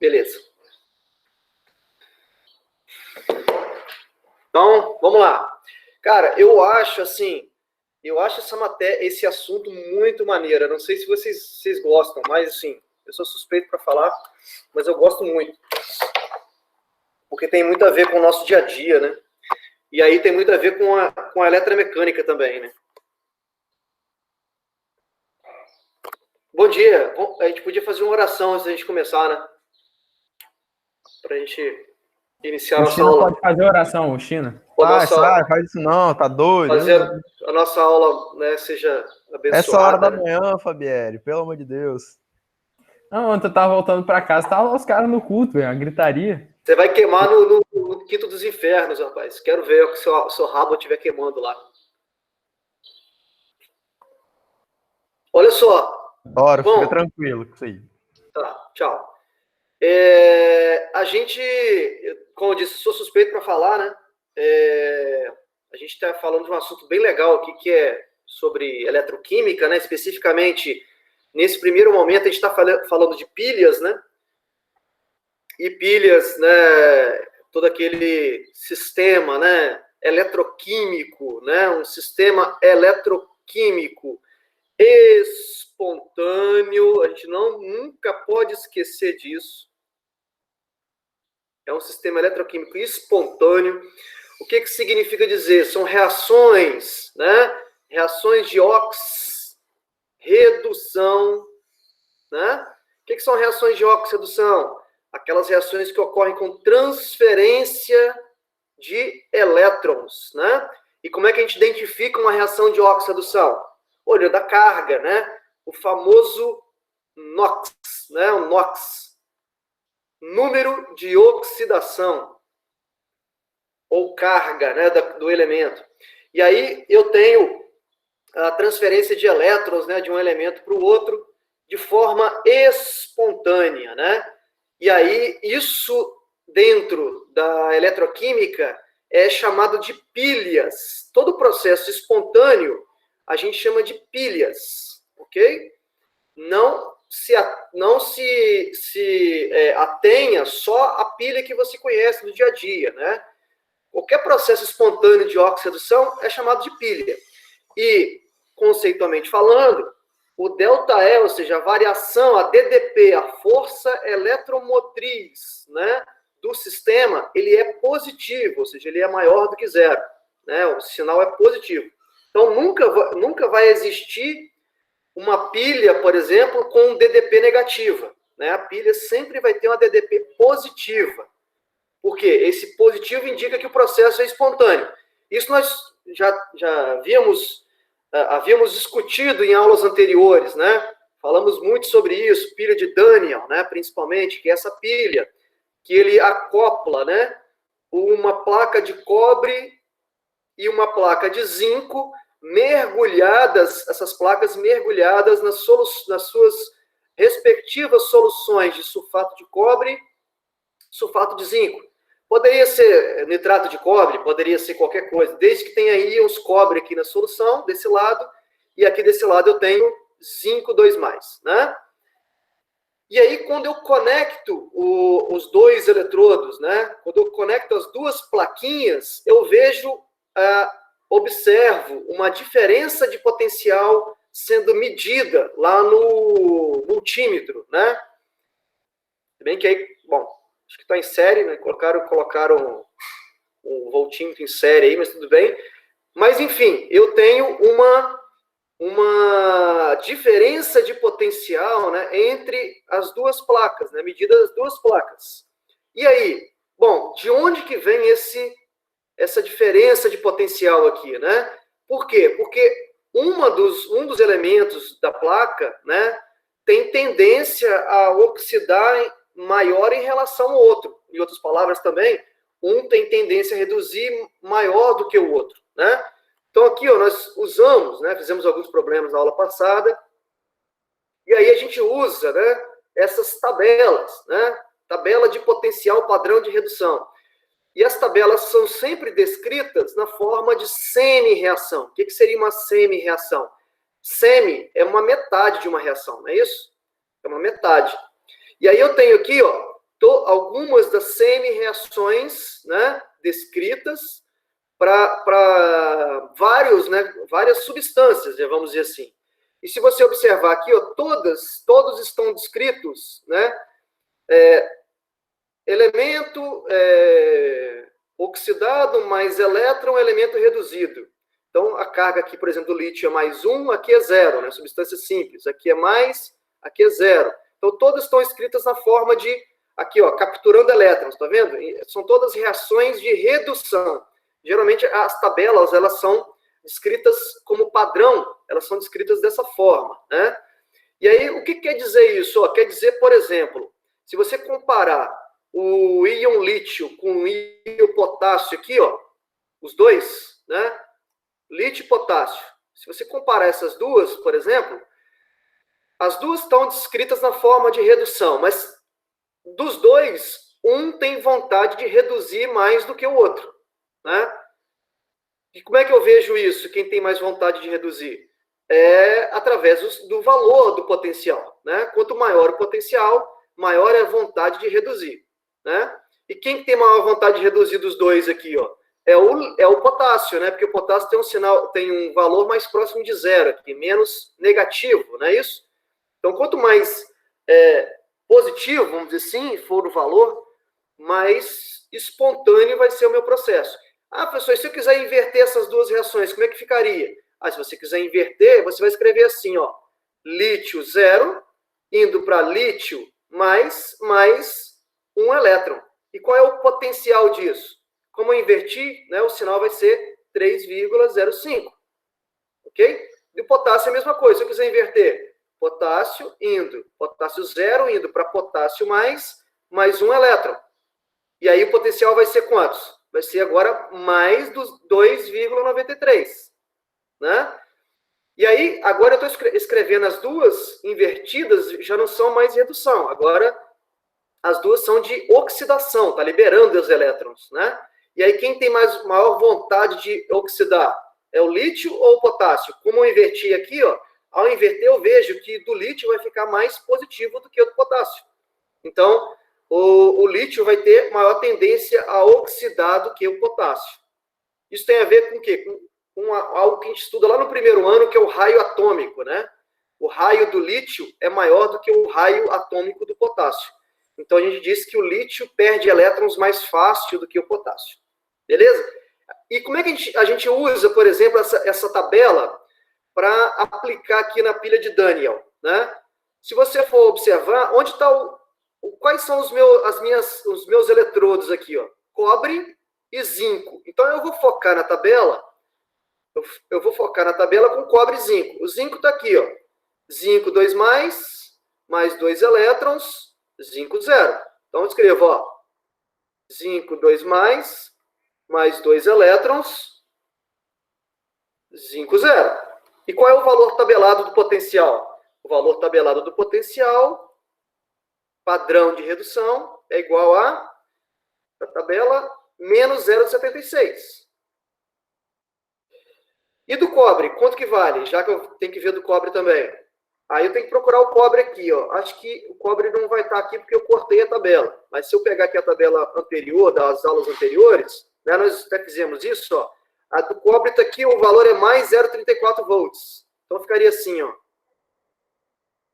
Beleza. Então, vamos lá. Cara, eu acho esse assunto muito maneiro. Eu não sei se vocês gostam, mas assim, eu sou suspeito para falar, mas eu gosto muito. Porque tem muito a ver com o nosso dia a dia, né? E aí tem muito a ver com a eletromecânica também, né? Bom dia. A gente podia fazer uma oração antes da gente começar, né? Pra gente iniciar a nossa China aula. pode fazer oração, o China. Faz isso não, tá doido. Fazer a nossa aula, né, seja abençoada. Essa hora da né? manhã, Fabieri, pelo amor de Deus. Não, ontem eu tava voltando pra casa, tava lá os caras no culto, velho, a gritaria. Você vai queimar no quinto dos infernos, rapaz. Quero ver o que seu rabo estiver queimando lá. Olha só. Bora, fica tranquilo com isso aí. Tá, tchau. A gente, como eu disse, sou suspeito para falar, né? A gente está falando de um assunto bem legal aqui, que é sobre eletroquímica, né? Especificamente, nesse primeiro momento, a gente está falando de pilhas, né? E pilhas, né? Todo aquele sistema, né? Eletroquímico, né? Um sistema eletroquímico espontâneo, a gente nunca pode esquecer disso. É um sistema eletroquímico espontâneo. O que significa dizer? São reações, né? Reações de oxirredução, né? O que são reações de oxirredução? Aquelas reações que ocorrem com transferência de elétrons, né? E como é que a gente identifica uma reação de oxirredução? Olhando a carga, né? O famoso NOx, né? O NOx. Número de oxidação. Ou carga, né? Do elemento. E aí eu tenho a transferência de elétrons, né? De um elemento para o outro de forma espontânea, né? E aí isso dentro da eletroquímica é chamado de pilhas. Todo processo espontâneo a gente chama de pilhas, ok? Não se atenha só à pilha que você conhece no dia a dia, né? Qualquer processo espontâneo de oxirredução é chamado de pilha. E, conceitualmente falando, o ΔE, ou seja, a variação, a DDP, a força eletromotriz, né, do sistema, ele é positivo, ou seja, ele é maior do que zero, né? O sinal é positivo. Então, nunca vai existir uma pilha, por exemplo, com DDP negativa, né? A pilha sempre vai ter uma DDP positiva. Por quê? Esse positivo indica que o processo é espontâneo. Isso nós já havíamos discutido em aulas anteriores, né? Falamos muito sobre isso, pilha de Daniel, né? Principalmente, que é essa pilha que ele acopla, né? Uma placa de cobre e uma placa de zinco mergulhadas, essas placas mergulhadas nas suas respectivas soluções de sulfato de cobre, sulfato de zinco. Poderia ser nitrato de cobre, poderia ser qualquer coisa, desde que tenha íons cobre aqui na solução, desse lado, e aqui desse lado eu tenho zinco 2+, né? E aí, quando eu conecto os dois eletrodos, né? Quando eu conecto as duas plaquinhas, eu observo uma diferença de potencial sendo medida lá no multímetro, né? Se bem que aí, bom, acho que está em série, né? Colocaram um voltímetro em série aí, mas tudo bem. Mas, enfim, eu tenho uma diferença de potencial, né, entre as duas placas, né? Medida das duas placas. E aí, bom, de onde que vem essa diferença de potencial aqui, né? Por quê? Porque um dos elementos da placa, né, tem tendência a oxidar maior em relação ao outro. Em outras palavras também, um tem tendência a reduzir maior do que o outro, né? Então aqui, ó, nós usamos, né, fizemos alguns problemas na aula passada, e aí a gente usa, né, essas tabelas, né? Tabela de potencial padrão de redução. E as tabelas são sempre descritas na forma de semi-reação. O que seria uma semi-reação? Semi é uma metade de uma reação, não é isso? É uma metade. E aí eu tenho aqui, ó, algumas das semi-reações, né, descritas para várias substâncias, vamos dizer assim. E se você observar aqui, ó, todos estão descritos, né, elemento oxidado mais elétron, elemento reduzido. Então, a carga aqui, por exemplo, do lítio é mais 1, aqui é 0, né? Substância simples. Aqui é mais, aqui é 0. Então, todas estão escritas na forma de, aqui, ó, capturando elétrons, tá vendo? São todas reações de redução. Geralmente, as tabelas, elas são descritas como padrão, elas são descritas dessa forma, né? E aí, o que quer dizer isso? Ó, quer dizer, por exemplo, se você comparar o íon lítio com o íon potássio aqui, ó, os dois, né? Lítio e potássio. Se você comparar essas duas, por exemplo, as duas estão descritas na forma de redução, mas dos dois, um tem vontade de reduzir mais do que o outro, né? E como é que eu vejo isso? Quem tem mais vontade de reduzir? É através do valor do potencial, né? Quanto maior o potencial, maior é a vontade de reduzir, né? E quem tem maior vontade de reduzir dos dois aqui, ó? É o potássio, né? Porque o potássio tem um valor mais próximo de 0 aqui, menos negativo, não é isso? Então, quanto mais positivo, vamos dizer assim, for o valor, mais espontâneo vai ser o meu processo. Ah, professor, e se eu quiser inverter essas duas reações, como é que ficaria? Ah, se você quiser inverter, você vai escrever assim, ó, lítio 0, indo para lítio mais 1 elétron. E qual é o potencial disso? Como eu inverti, né, o sinal vai ser 3,05. Ok? E o potássio é a mesma coisa. Se eu quiser inverter, potássio 0 indo para potássio mais 1 elétron. E aí o potencial vai ser quantos? Vai ser agora mais dos 2,93. Né? E aí, agora eu estou escrevendo as duas invertidas, já não são mais redução. Agora, as duas são de oxidação, está liberando os elétrons, né? E aí, quem tem maior vontade de oxidar? É o lítio ou o potássio? Como eu inverti aqui, ó, ao inverter eu vejo que do lítio vai ficar mais positivo do que o do potássio. Então, o lítio vai ter maior tendência a oxidar do que o potássio. Isso tem a ver com o quê? Com algo que a gente estuda lá no primeiro ano, que é o raio atômico, né? O raio do lítio é maior do que o raio atômico do potássio. Então, a gente diz que o lítio perde elétrons mais fácil do que o potássio. Beleza? E como é que a gente usa, por exemplo, essa tabela para aplicar aqui na pilha de Daniel, né? Se você for observar, onde está quais são os meus eletrodos aqui, ó? Cobre e zinco. Então, eu vou focar na tabela, com cobre e zinco. O zinco está aqui, ó. Zinco 2+, mais 2 elétrons, zinco 0. Então, eu escrevo, ó, zinco 2+, mais 2 elétrons, zinco 0. E qual é o valor tabelado do potencial? O valor tabelado do potencial, padrão de redução, é igual a tabela menos 0,76. E do cobre, quanto que vale? Já que eu tenho que ver do cobre também. Aí eu tenho que procurar o cobre aqui, ó. Acho que o cobre não vai estar aqui porque eu cortei a tabela. Mas se eu pegar aqui a tabela anterior, das aulas anteriores, né, nós até fizemos isso, ó. A do cobre está aqui, o valor é mais 0,34 volts. Então ficaria assim, ó.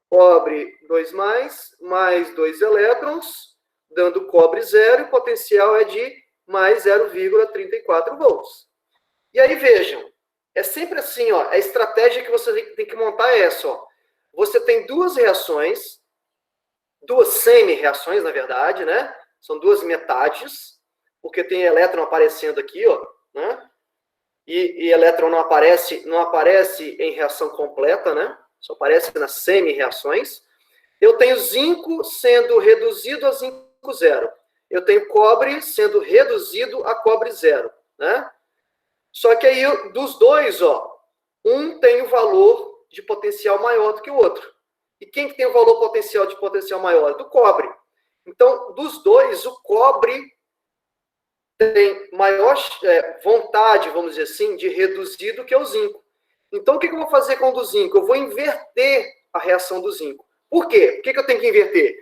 Cobre 2+, mais 2 elétrons, dando cobre 0, e o potencial é de mais 0,34 volts. E aí, vejam, é sempre assim, ó, a estratégia que você tem que montar é essa, ó. Você tem duas reações, duas semi-reações, na verdade, né? São duas metades, porque tem elétron aparecendo aqui, ó, né? E elétron não aparece em reação completa, né? Só aparece nas semi-reações. Eu tenho zinco sendo reduzido a zinco 0. Eu tenho cobre sendo reduzido a cobre 0, né? Só que aí, dos dois, ó, um tem o valor de potencial maior do que o outro. E quem que tem o valor de potencial maior? Do cobre. Então, dos dois, o cobre tem maior vontade, vamos dizer assim, de reduzir do que o zinco. Então, o que eu vou fazer com o do zinco? Eu vou inverter a reação do zinco. Por quê? Por que eu tenho que inverter?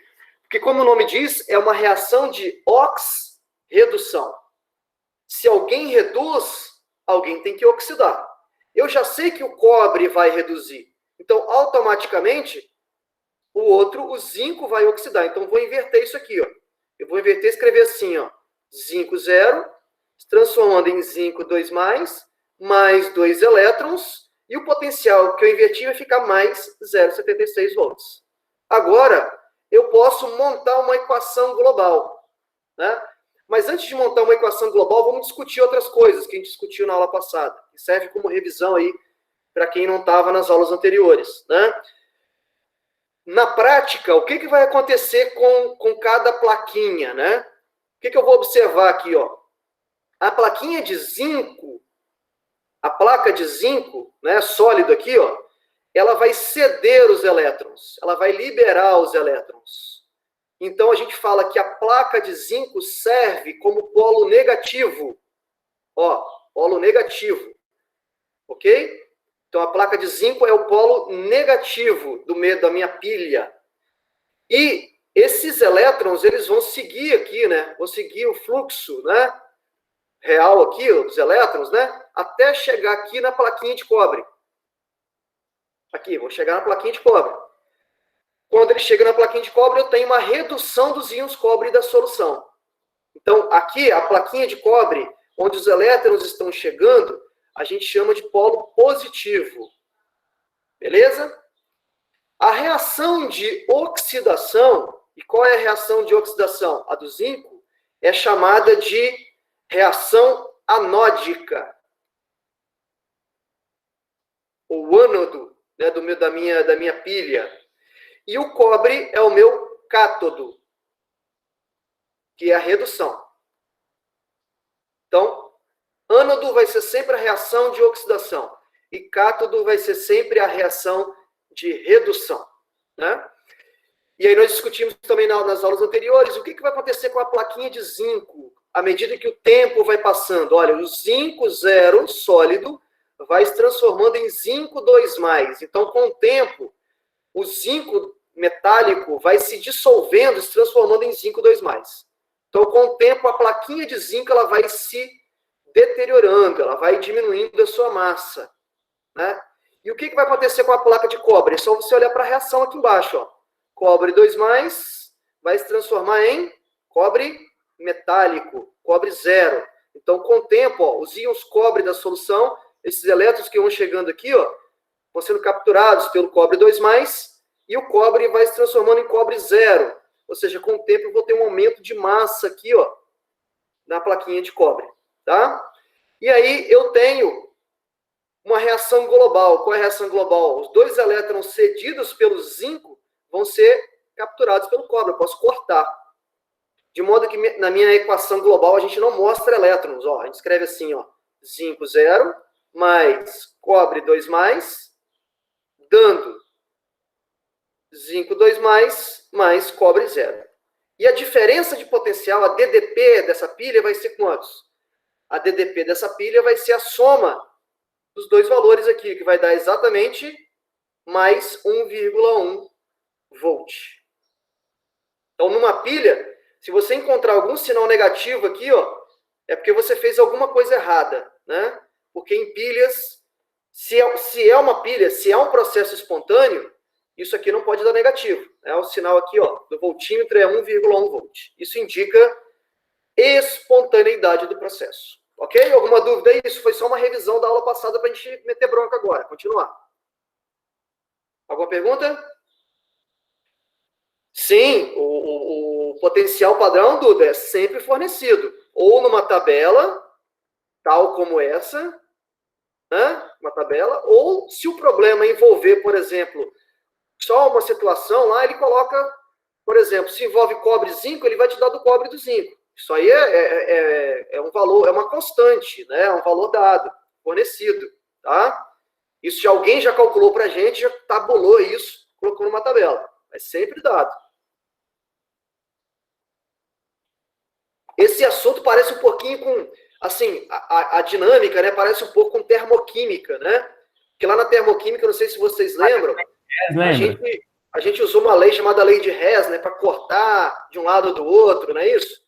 Porque, como o nome diz, é uma reação de ox-redução. Se alguém reduz, alguém tem que oxidar. Eu já sei que o cobre vai reduzir. Então, automaticamente, o outro, o zinco, vai oxidar. Então, vou inverter isso aqui. Ó. Eu vou inverter e escrever assim, ó, zinco 0, transformando em zinco 2+, mais 2 elétrons, e o potencial que eu inverti vai ficar mais 0,76 volts. Agora, eu posso montar uma equação global, né? Mas antes de montar uma equação global, vamos discutir outras coisas que a gente discutiu na aula passada, que serve como revisão aí para quem não estava nas aulas anteriores, né? Na prática, o que vai acontecer com cada plaquinha, né? O que eu vou observar aqui, ó? A plaquinha de zinco, a placa de zinco, né, sólido aqui, ó, ela vai ceder os elétrons, ela vai liberar os elétrons. Então, a gente fala que a placa de zinco serve como polo negativo. Ó, polo negativo. Ok? Então, a placa de zinco é o polo negativo da minha pilha. E esses elétrons, eles vão seguir aqui, né? Vão seguir o fluxo, né? Real aqui, dos elétrons, né? Até chegar aqui na plaquinha de cobre. Aqui, vou chegar na plaquinha de cobre. Quando ele chega na plaquinha de cobre, eu tenho uma redução dos íons cobre da solução. Então, aqui, a plaquinha de cobre, onde os elétrons estão chegando, a gente chama de polo positivo. Beleza? A reação de oxidação, e qual é a reação de oxidação? A do zinco é chamada de reação anódica. O ânodo, né, da minha pilha. E o cobre é o meu cátodo, que é a redução. Então, ânodo vai ser sempre a reação de oxidação. E cátodo vai ser sempre a reação de redução. Né? E aí nós discutimos também nas aulas anteriores o que vai acontecer com a plaquinha de zinco à medida que o tempo vai passando. Olha, o zinco 0 sólido vai se transformando em zinco 2+. Então, com o tempo, o zinco metálico vai se dissolvendo, se transformando em zinco 2+. Então, com o tempo, a plaquinha de zinco ela vai se deteriorando, ela vai diminuindo a sua massa. Né? E o que vai acontecer com a placa de cobre? É só você olhar para a reação aqui embaixo. Ó. Cobre 2+, vai se transformar em cobre metálico, cobre 0. Então, com o tempo, ó, os íons cobre da solução, esses elétrons que vão chegando aqui, ó, vão sendo capturados pelo cobre 2+, e o cobre vai se transformando em cobre 0. Ou seja, com o tempo eu vou ter um aumento de massa aqui, ó, na plaquinha de cobre. Tá? E aí eu tenho uma reação global. Qual é a reação global? Os 2 elétrons cedidos pelo zinco vão ser capturados pelo cobre. Eu posso cortar. De modo que na minha equação global a gente não mostra elétrons. Ó, a gente escreve assim, ó, zinco 0 mais cobre 2+, dando zinco 2+, mais cobre 0. E a diferença de potencial, a DDP dessa pilha, vai ser quantos? A DDP dessa pilha vai ser a soma dos 2 valores aqui, que vai dar exatamente mais 1,1 volt. Então, numa pilha, se você encontrar algum sinal negativo aqui, ó, é porque você fez alguma coisa errada, né? Porque em pilhas, se é uma pilha, se é um processo espontâneo, isso aqui não pode dar negativo. Né? O sinal aqui, ó, do voltímetro é 1,1 volt. Isso indica espontaneidade do processo. Ok? Alguma dúvida aí? Isso foi só uma revisão da aula passada para a gente meter bronca agora. Continuar. Alguma pergunta? Sim, o potencial padrão, Duda, é sempre fornecido. Ou numa tabela, tal como essa, né? Uma tabela, ou se o problema envolver, por exemplo, só uma situação lá, ele coloca, por exemplo, se envolve cobre e zinco, ele vai te dar do cobre e do zinco. Isso aí é um valor, é uma constante, né? É um valor dado, fornecido, tá? Isso já alguém já calculou para a gente, já tabulou isso, colocou numa tabela. É sempre dado. Esse assunto parece um pouquinho com, assim, a dinâmica, né? Parece um pouco com termoquímica, né? Porque lá na termoquímica, não sei se vocês lembram, A gente usou uma lei chamada lei de Hess, né, para cortar de um lado ou do outro, não é isso?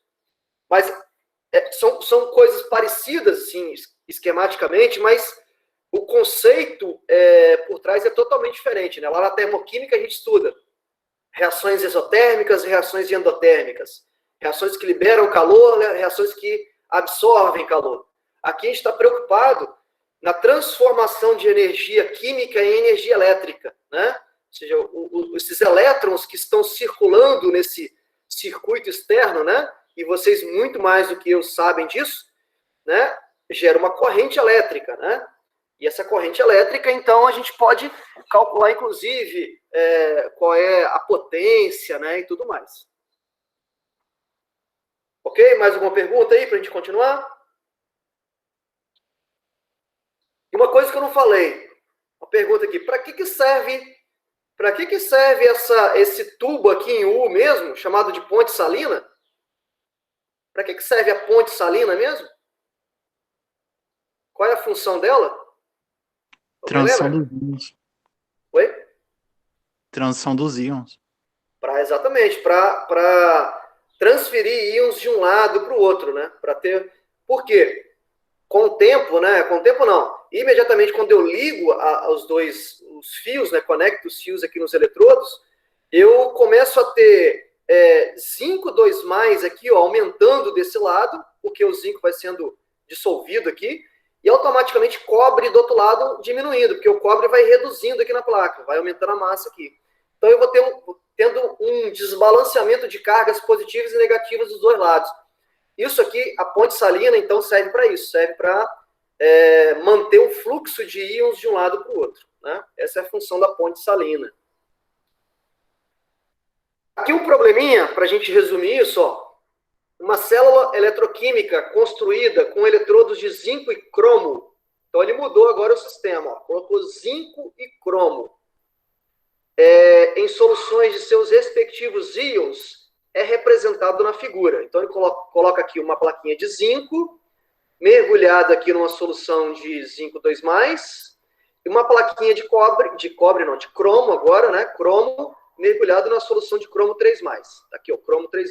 Mas são coisas parecidas, assim, esquematicamente, mas o conceito por trás é totalmente diferente, né? Lá na termoquímica a gente estuda reações exotérmicas e reações endotérmicas. Reações que liberam calor, né? Reações que absorvem calor. Aqui a gente está preocupado na transformação de energia química em energia elétrica, né? Ou seja, esses elétrons que estão circulando nesse circuito externo, né? E vocês muito mais do que eu sabem disso, né? Gera uma corrente elétrica, né? E essa corrente elétrica, então, a gente pode calcular, inclusive, qual é a potência, né? E tudo mais. Ok? Mais alguma pergunta aí para a gente continuar? E uma coisa que eu não falei, uma pergunta aqui, para que serve esse tubo aqui em U mesmo, chamado de ponte salina? Para que serve a ponte salina mesmo? Qual é a função dela? Alguém Transição lembra? dos íons. Oi? Transição dos íons. Exatamente, para transferir íons de um lado para o outro, né? Para ter. Por quê? Com o tempo, né? Com o tempo não. Imediatamente quando eu ligo os fios, né? Conecto os fios aqui nos eletrodos, eu começo a ter zinco 2+ aqui, ó, aumentando desse lado, porque o zinco vai sendo dissolvido aqui, e automaticamente cobre do outro lado diminuindo, porque o cobre vai reduzindo aqui na placa, vai aumentando a massa aqui. Então eu vou tendo um desbalanceamento de cargas positivas e negativas dos dois lados. Isso aqui, a ponte salina, então, serve para isso, serve para manter o fluxo de íons de um lado para o outro, né? Essa é a função da ponte salina. Aqui um probleminha, para a gente resumir isso, ó. Uma célula eletroquímica construída com eletrodos de zinco e cromo. Então ele mudou agora o sistema, ó. Colocou zinco e cromo. Em soluções de seus respectivos íons, é representado na figura. Então ele coloca aqui uma plaquinha de zinco, mergulhada aqui numa solução de zinco 2+, e uma plaquinha de cromo agora, né? Cromo, mergulhado na solução de cromo 3+. Tá aqui, ó, cromo 3+.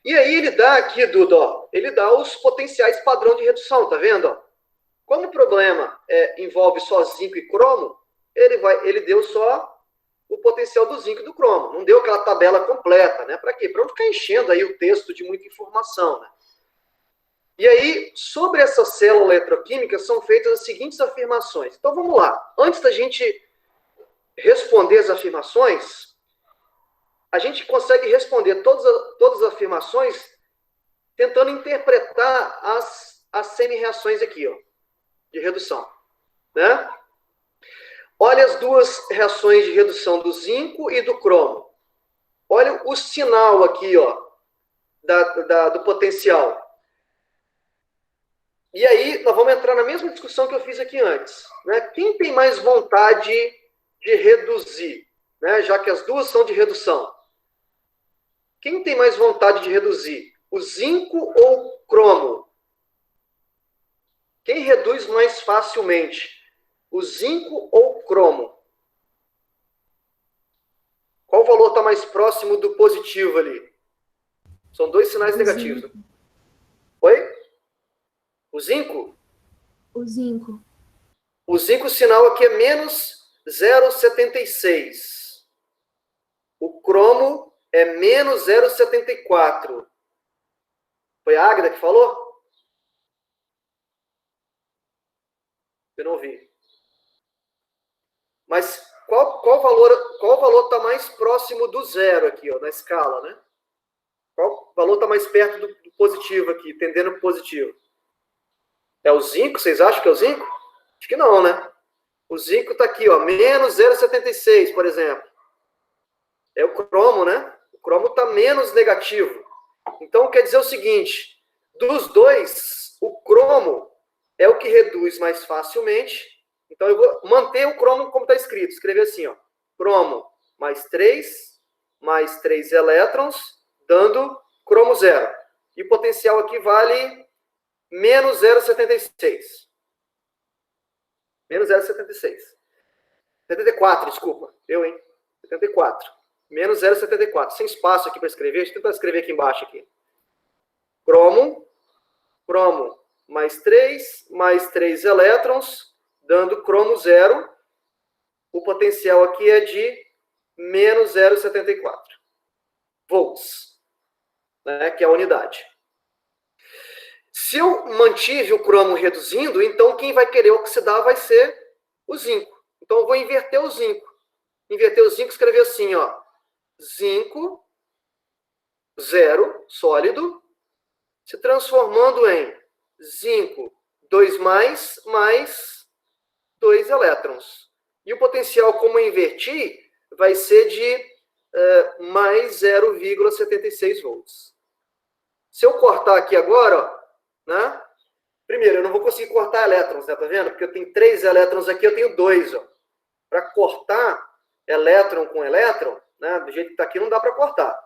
E aí ele dá aqui, Duda, ó, ele dá os potenciais padrão de redução, tá vendo? Ó? Como o problema envolve só zinco e cromo, ele deu só o potencial do zinco e do cromo. Não deu aquela tabela completa, né? Para quê? Para não ficar enchendo aí o texto de muita informação, né? E aí, sobre essa célula eletroquímica, são feitas as seguintes afirmações. Então, vamos lá. Antes da gente responder as afirmações, a gente consegue responder todas as afirmações tentando interpretar as semi-reações aqui, ó, de redução, né? Olha as duas reações de redução do zinco e do cromo. Olha o sinal aqui, ó, do potencial. E aí, nós vamos entrar na mesma discussão que eu fiz aqui antes, né? Quem tem mais vontade de reduzir, né? Já que as duas são de redução. Quem tem mais vontade de reduzir? O zinco ou o cromo? Quem reduz mais facilmente? O zinco ou o cromo? Qual valor está mais próximo do positivo ali? São dois sinais negativos. Oi? O zinco? O zinco. O zinco, o sinal aqui é menos 0,76. O cromo é menos 0,74. Foi a Águida que falou? Eu não ouvi. Mas qual valor está mais próximo do zero aqui, ó, na escala, né? Qual valor está mais perto do positivo aqui, tendendo para o positivo? É o zinco? Vocês acham que é o zinco? Acho que não, né? O zinco está aqui, ó, menos 0,76, por exemplo. É o cromo, né? O cromo está menos negativo. Então, quer dizer o seguinte, dos dois, o cromo é o que reduz mais facilmente. Então, eu vou manter o cromo como está escrito. Escrever assim, ó, cromo mais 3 elétrons, dando cromo 0. E o potencial aqui vale menos 0,76. Menos 0,76. 74, desculpa. Eu, hein? 74. Menos 0,74. Sem espaço aqui para escrever. Deixa eu tentar escrever aqui embaixo. Aqui. Cromo mais 3 elétrons, dando cromo 0. O potencial aqui é de menos 0,74 volts, né, que é a unidade. Se eu mantive o cromo reduzindo, então quem vai querer oxidar vai ser o zinco. Então eu vou inverter o zinco. Inverter o zinco, escrever assim, ó. Zinco, 0, sólido, se transformando em zinco 2+, mais 2 elétrons. E o potencial, como eu inverti, vai ser de mais 0,76 volts. Se eu cortar aqui agora, ó, né? Primeiro, eu não vou conseguir cortar elétrons, né? Tá vendo? Porque eu tenho 3 elétrons aqui, eu tenho 2, ó. Para cortar elétron com elétron, né? Do jeito que está aqui, não dá para cortar.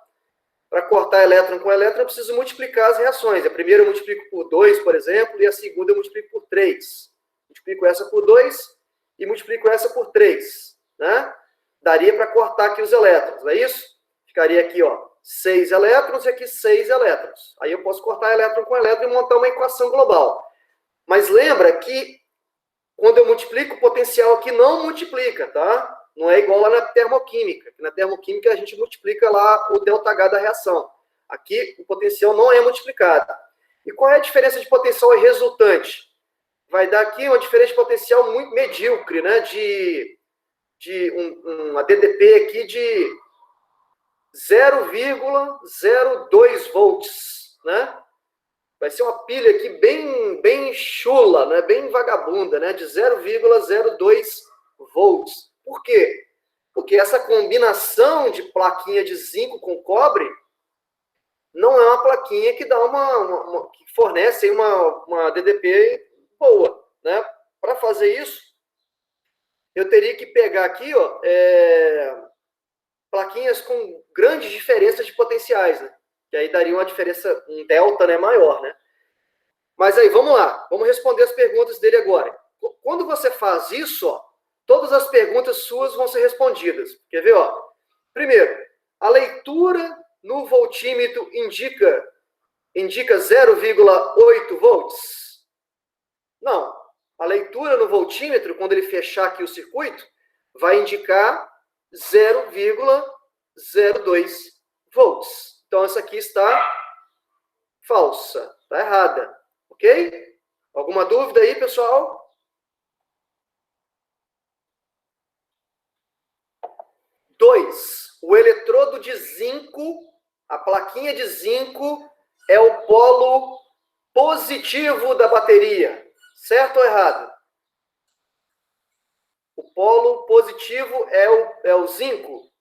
Para cortar elétron com elétron, eu preciso multiplicar as reações. A primeira eu multiplico por 2, por exemplo, e a segunda eu multiplico por 3. Multiplico essa por 2 e multiplico essa por 3, né? Daria para cortar aqui os elétrons, não é isso? Ficaria aqui, ó, 6 elétrons e aqui 6 elétrons. Aí eu posso cortar elétron com elétron e montar uma equação global. Mas lembra que quando eu multiplico, o potencial aqui não multiplica, tá? Não é igual lá na termoquímica. Na termoquímica a gente multiplica lá o ΔH da reação. Aqui o potencial não é multiplicado. E qual é a diferença de potencial resultante? Vai dar aqui uma diferença de potencial muito medíocre, né? De uma DDP aqui de 0,02 volts, né? Vai ser uma pilha aqui bem chula, né? Bem vagabunda, né? De 0,02 volts. Por quê? Porque essa combinação de plaquinha de zinco com cobre não é uma plaquinha que dá que fornece uma DDP boa, né? Para fazer isso, eu teria que pegar aqui, ó, plaquinhas com grandes diferenças de potenciais, né? Que aí daria uma diferença, um delta, né, maior, né? Mas aí, vamos lá. Vamos responder as perguntas dele agora. Quando você faz isso, ó, todas as perguntas suas vão ser respondidas. Quer ver, ó? Primeiro, a leitura no voltímetro indica 0,8 volts? Não. A leitura no voltímetro, quando ele fechar aqui o circuito, vai indicar 0,02 volts. Então, essa aqui está falsa, está errada. Ok? Alguma dúvida aí, pessoal? O eletrodo de zinco, a plaquinha de zinco, é o polo positivo da bateria. Certo ou errado? O polo positivo é o zinco.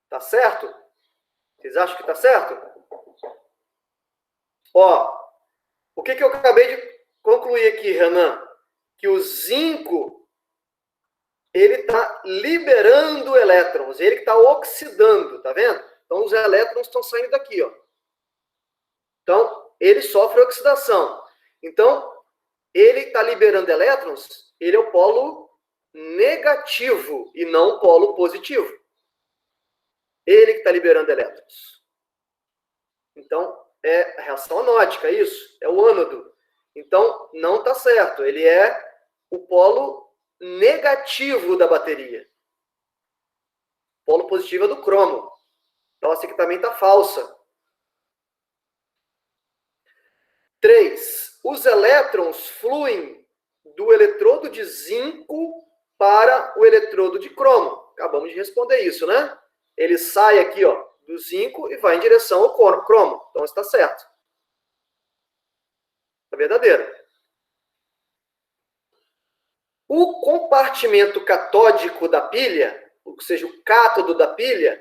Tá certo? Vocês acham que tá certo? Ó, o que eu acabei de concluir aqui, Renan? Que o zinco, ele está liberando elétrons, ele que está oxidando, tá vendo? Então, os elétrons estão saindo daqui, ó. Então, ele sofre oxidação. Então, ele está liberando elétrons, ele é o polo negativo e não o polo positivo. Ele que está liberando elétrons. Então, é a reação anódica, isso? É o ânodo. Então, não está certo. Ele é o polo negativo da bateria. O polo positivo é do cromo. Então, essa aqui também está falsa. 3. Os elétrons fluem do eletrodo de zinco para o eletrodo de cromo. Acabamos de responder isso, né? Ele sai aqui, ó, do zinco e vai em direção ao cromo. Então, está certo. É verdadeiro. O compartimento catódico da pilha, ou seja, o cátodo da pilha,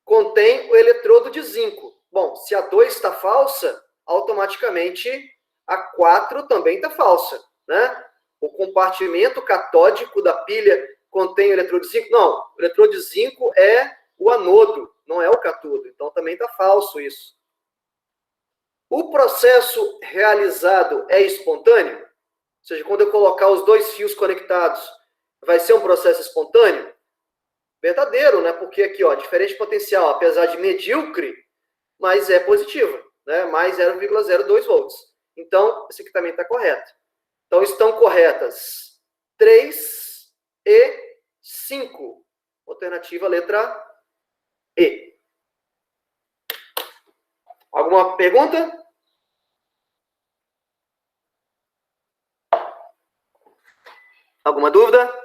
contém o eletrodo de zinco. Bom, se a 2 está falsa, automaticamente a 4 também está falsa, né? O compartimento catódico da pilha contém o eletrodo de zinco? Não, o eletrodo de zinco é o anodo, não é o cátodo. Então, também está falso isso. O processo realizado é espontâneo? Ou seja, quando eu colocar os 2 fios conectados, vai ser um processo espontâneo? Verdadeiro, né? Porque aqui, ó, diferente potencial, apesar de medíocre, mas é positiva, né? Mais 0,02 volts. Então, esse aqui também está correto. Então, estão corretas 3 e 5. Alternativa letra E. Alguma pergunta? Alguma dúvida?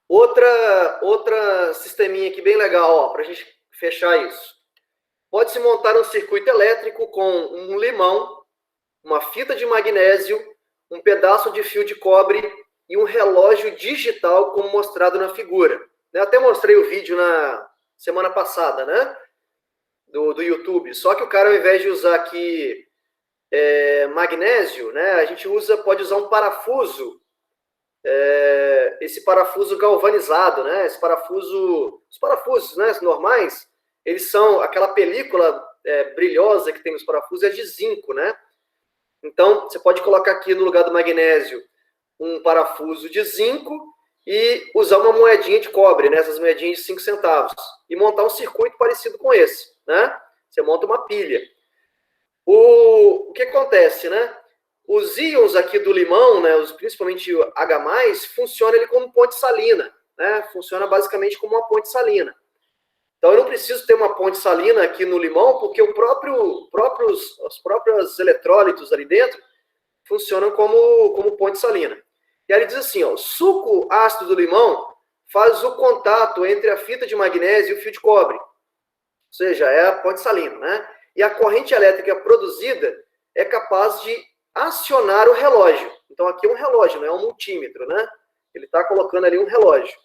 Outra sisteminha aqui bem legal, para a gente fechar isso. Pode-se montar um circuito elétrico com um limão, uma fita de magnésio, um pedaço de fio de cobre e um relógio digital, como mostrado na figura. Eu até mostrei o vídeo na semana passada, né? Do YouTube. Só que o cara, ao invés de usar aqui magnésio, né? A gente pode usar um parafuso. Esse parafuso galvanizado, né? Os parafusos, né, normais, eles são aquela película brilhosa que tem nos parafusos, é de zinco, né? Então, você pode colocar aqui no lugar do magnésio um parafuso de zinco e usar uma moedinha de cobre, né? Essas moedinhas de 5 centavos, e montar um circuito parecido com esse, né? Você monta uma pilha. O que acontece, né? Os íons aqui do limão, né, principalmente o H+, funciona ele como ponte salina, né? Funciona basicamente como uma ponte salina. Então, eu não preciso ter uma ponte salina aqui no limão, porque os próprios eletrólitos ali dentro funcionam como ponte salina. E aí ele diz assim, ó, o suco ácido do limão faz o contato entre a fita de magnésio e o fio de cobre. Ou seja, é a ponte salina, né? E a corrente elétrica produzida é capaz de acionar o relógio. Então, aqui é um relógio, não é um multímetro, né? Ele está colocando ali um relógio.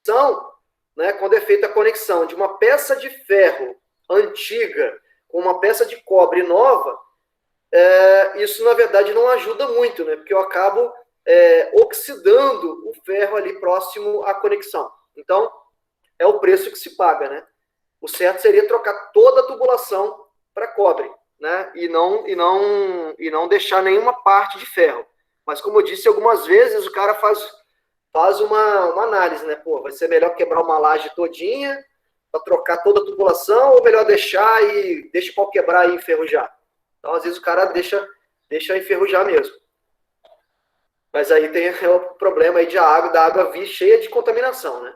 Então, né, quando é feita a conexão de uma peça de ferro antiga com uma peça de cobre nova, isso, na verdade, não ajuda muito, né? Porque eu acabo oxidando o ferro ali próximo à conexão. Então, é o preço que se paga, né? O certo seria trocar toda a tubulação para cobre, né? E não deixar nenhuma parte de ferro. Mas, como eu disse algumas vezes, o cara faz uma análise, né? Pô, vai ser melhor quebrar uma laje todinha para trocar toda a tubulação, ou melhor deixa o pau quebrar e enferrujar? Então, às vezes, o cara deixa enferrujar mesmo. Mas aí tem o problema aí da água vir cheia de contaminação, né?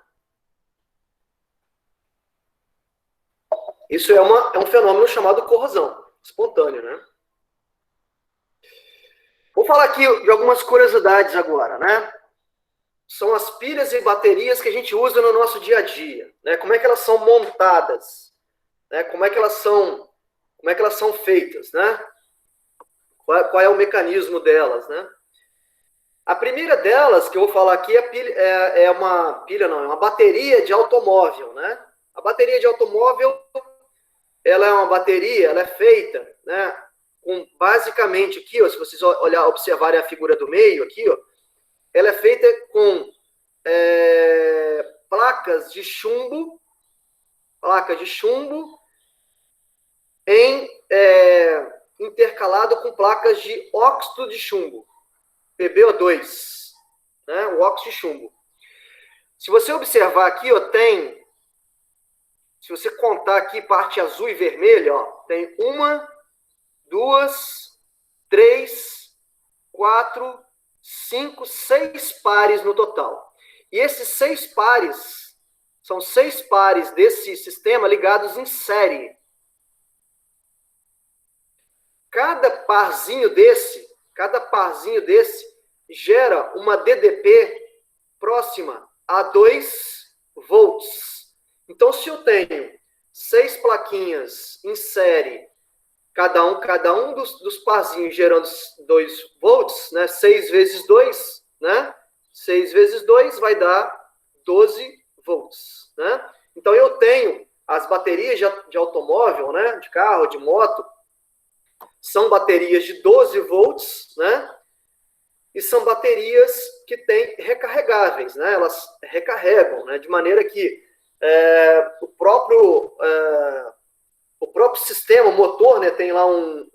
Isso é um fenômeno chamado corrosão espontânea, né? Vou falar aqui de algumas curiosidades agora, né? São as pilhas e baterias que a gente usa no nosso dia a dia, né? Como é que elas são montadas, né? Como é que elas são feitas, né? Qual é o mecanismo delas, né? A primeira delas que eu vou falar aqui é uma bateria de automóvel, né? A bateria de automóvel, ela é uma bateria, ela é feita, né? Basicamente aqui, ó, se vocês observarem a figura do meio aqui, ó, ela é feita com placas de chumbo intercalado com placas de óxido de chumbo, PbO2, né? O óxido de chumbo. Se você observar aqui, ó, se você contar aqui parte azul e vermelha, ó, tem 1, 2, 3, 4, 5, 6 pares no total. E esses 6 pares são 6 pares desse sistema ligados em série. Cada parzinho desse gera uma DDP próxima a 2 volts. Então, se eu tenho 6 plaquinhas em série, cada um dos parzinhos gerando 2 volts, né? 6 vezes 2, né? 6 vezes 2 vai dar 12 volts, né? Então, eu tenho as baterias de automóvel, né? De carro, de moto, são baterias de 12 volts, né? E são baterias que têm recarregáveis, né? Elas recarregam, né? De maneira que o próprio sistema, o motor, né? Tem lá um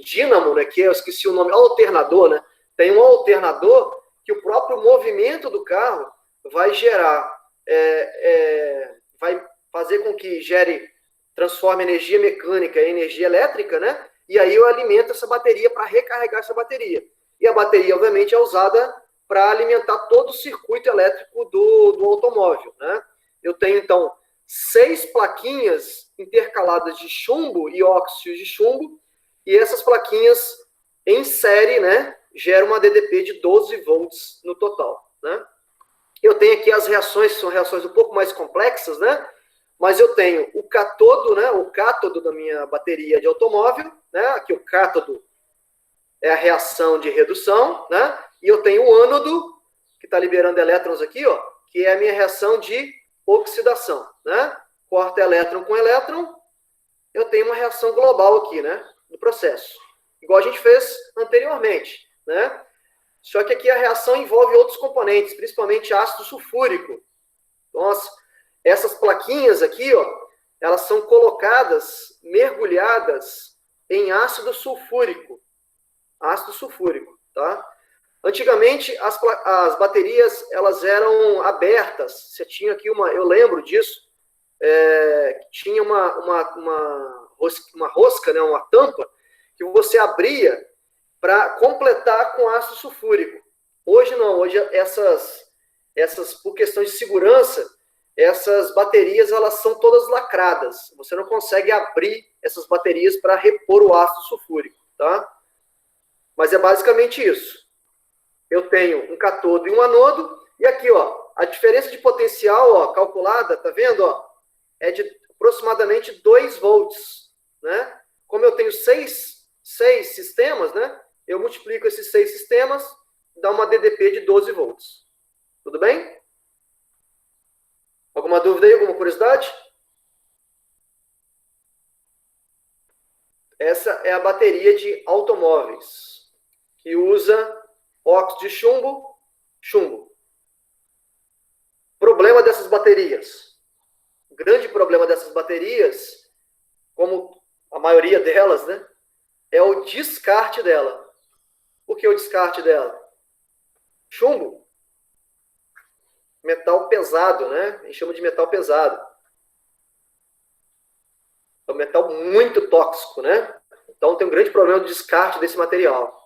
dínamo, né, que eu esqueci o nome, alternador, né? Tem um alternador que o próprio movimento do carro vai gerar, vai fazer com que transforme energia mecânica em energia elétrica, né? E aí eu alimento essa bateria para recarregar essa bateria. E a bateria, obviamente, é usada para alimentar todo o circuito elétrico do automóvel, né? Eu tenho, então, 6 plaquinhas intercaladas de chumbo e óxido de chumbo, e essas plaquinhas em série, né, geram uma DDP de 12 volts no total, né? Eu tenho aqui as reações, que são reações um pouco mais complexas, né? Mas eu tenho o cátodo, né, o cátodo da minha bateria de automóvel, né? Aqui o cátodo é a reação de redução, né? E eu tenho o ânodo, que está liberando elétrons aqui, ó, que é a minha reação de oxidação, né? Corta elétron com elétron, eu tenho uma reação global aqui, né, no processo. Igual a gente fez anteriormente, né? Só que aqui a reação envolve outros componentes, principalmente ácido sulfúrico. Nossa, essas plaquinhas aqui, ó, elas são colocadas, mergulhadas em ácido sulfúrico. Ácido sulfúrico, tá? Antigamente, as baterias, elas eram abertas. Você tinha aqui eu lembro disso, tinha uma rosca, né, uma tampa, que você abria para completar com ácido sulfúrico. Hoje não, hoje por questões de segurança, essas baterias, elas são todas lacradas. Você não consegue abrir essas baterias para repor o ácido sulfúrico, tá? Mas é basicamente isso. Eu tenho um cátodo e um anodo, e aqui, ó, a diferença de potencial, ó, calculada, tá vendo, ó, é de aproximadamente 2 volts, né? Como eu tenho 6 sistemas, né? Eu multiplico esses 6 sistemas, dá uma DDP de 12 volts. Tudo bem? Alguma dúvida aí, alguma curiosidade? Essa é a bateria de automóveis, que usa óxido de chumbo. Problema dessas baterias. O grande problema dessas baterias, como a maioria delas, né, é o descarte dela. Por que o descarte dela? Chumbo. Metal pesado, né? A gente chama de metal pesado. É um metal muito tóxico, né? Então tem um grande problema de descarte desse material.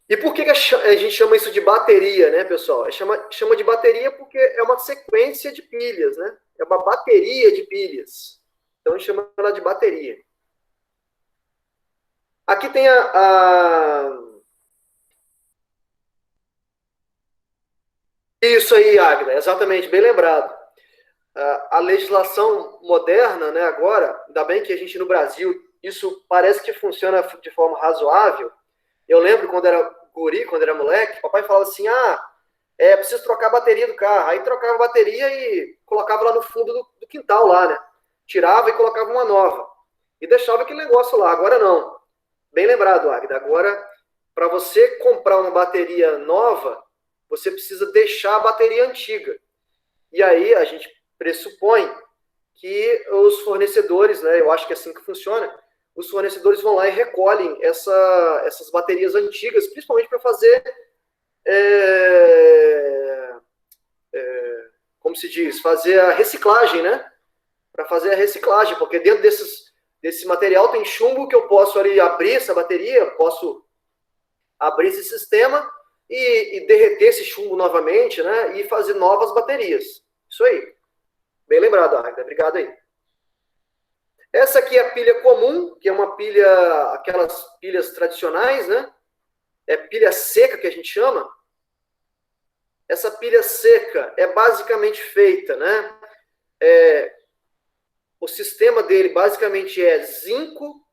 E por que a gente chama isso de bateria, né, pessoal? Chama de bateria porque é uma sequência de pilhas, né? É uma bateria de pilhas. Então a gente chama ela de bateria. Aqui tem Isso aí, Águida, exatamente, bem lembrado. A legislação moderna, né, agora, ainda bem que a gente no Brasil, isso parece que funciona de forma razoável. Eu lembro quando era guri, quando era moleque, papai falava assim, preciso trocar a bateria do carro. Aí trocava a bateria e colocava lá no fundo do quintal, lá, né? Tirava e colocava uma nova. E deixava aquele negócio lá. Agora não. Bem lembrado, Águida. Agora, para você comprar uma bateria nova, você precisa deixar a bateria antiga. E aí a gente pressupõe que os fornecedores, né, eu acho que é assim que funciona, os fornecedores vão lá e recolhem essas baterias antigas, principalmente para fazer, como se diz, fazer a reciclagem, né? Para fazer a reciclagem, porque dentro desse material tem chumbo que eu posso ali abrir essa bateria, posso abrir esse sistema e derreter esse chumbo novamente, né? E fazer novas baterias. Isso aí. Bem lembrado, Águida. Obrigado aí. Essa aqui é a pilha comum, que é uma pilha, aquelas pilhas tradicionais, né? É pilha seca que a gente chama. Essa pilha seca é basicamente feita, né? O sistema dele basicamente é zinco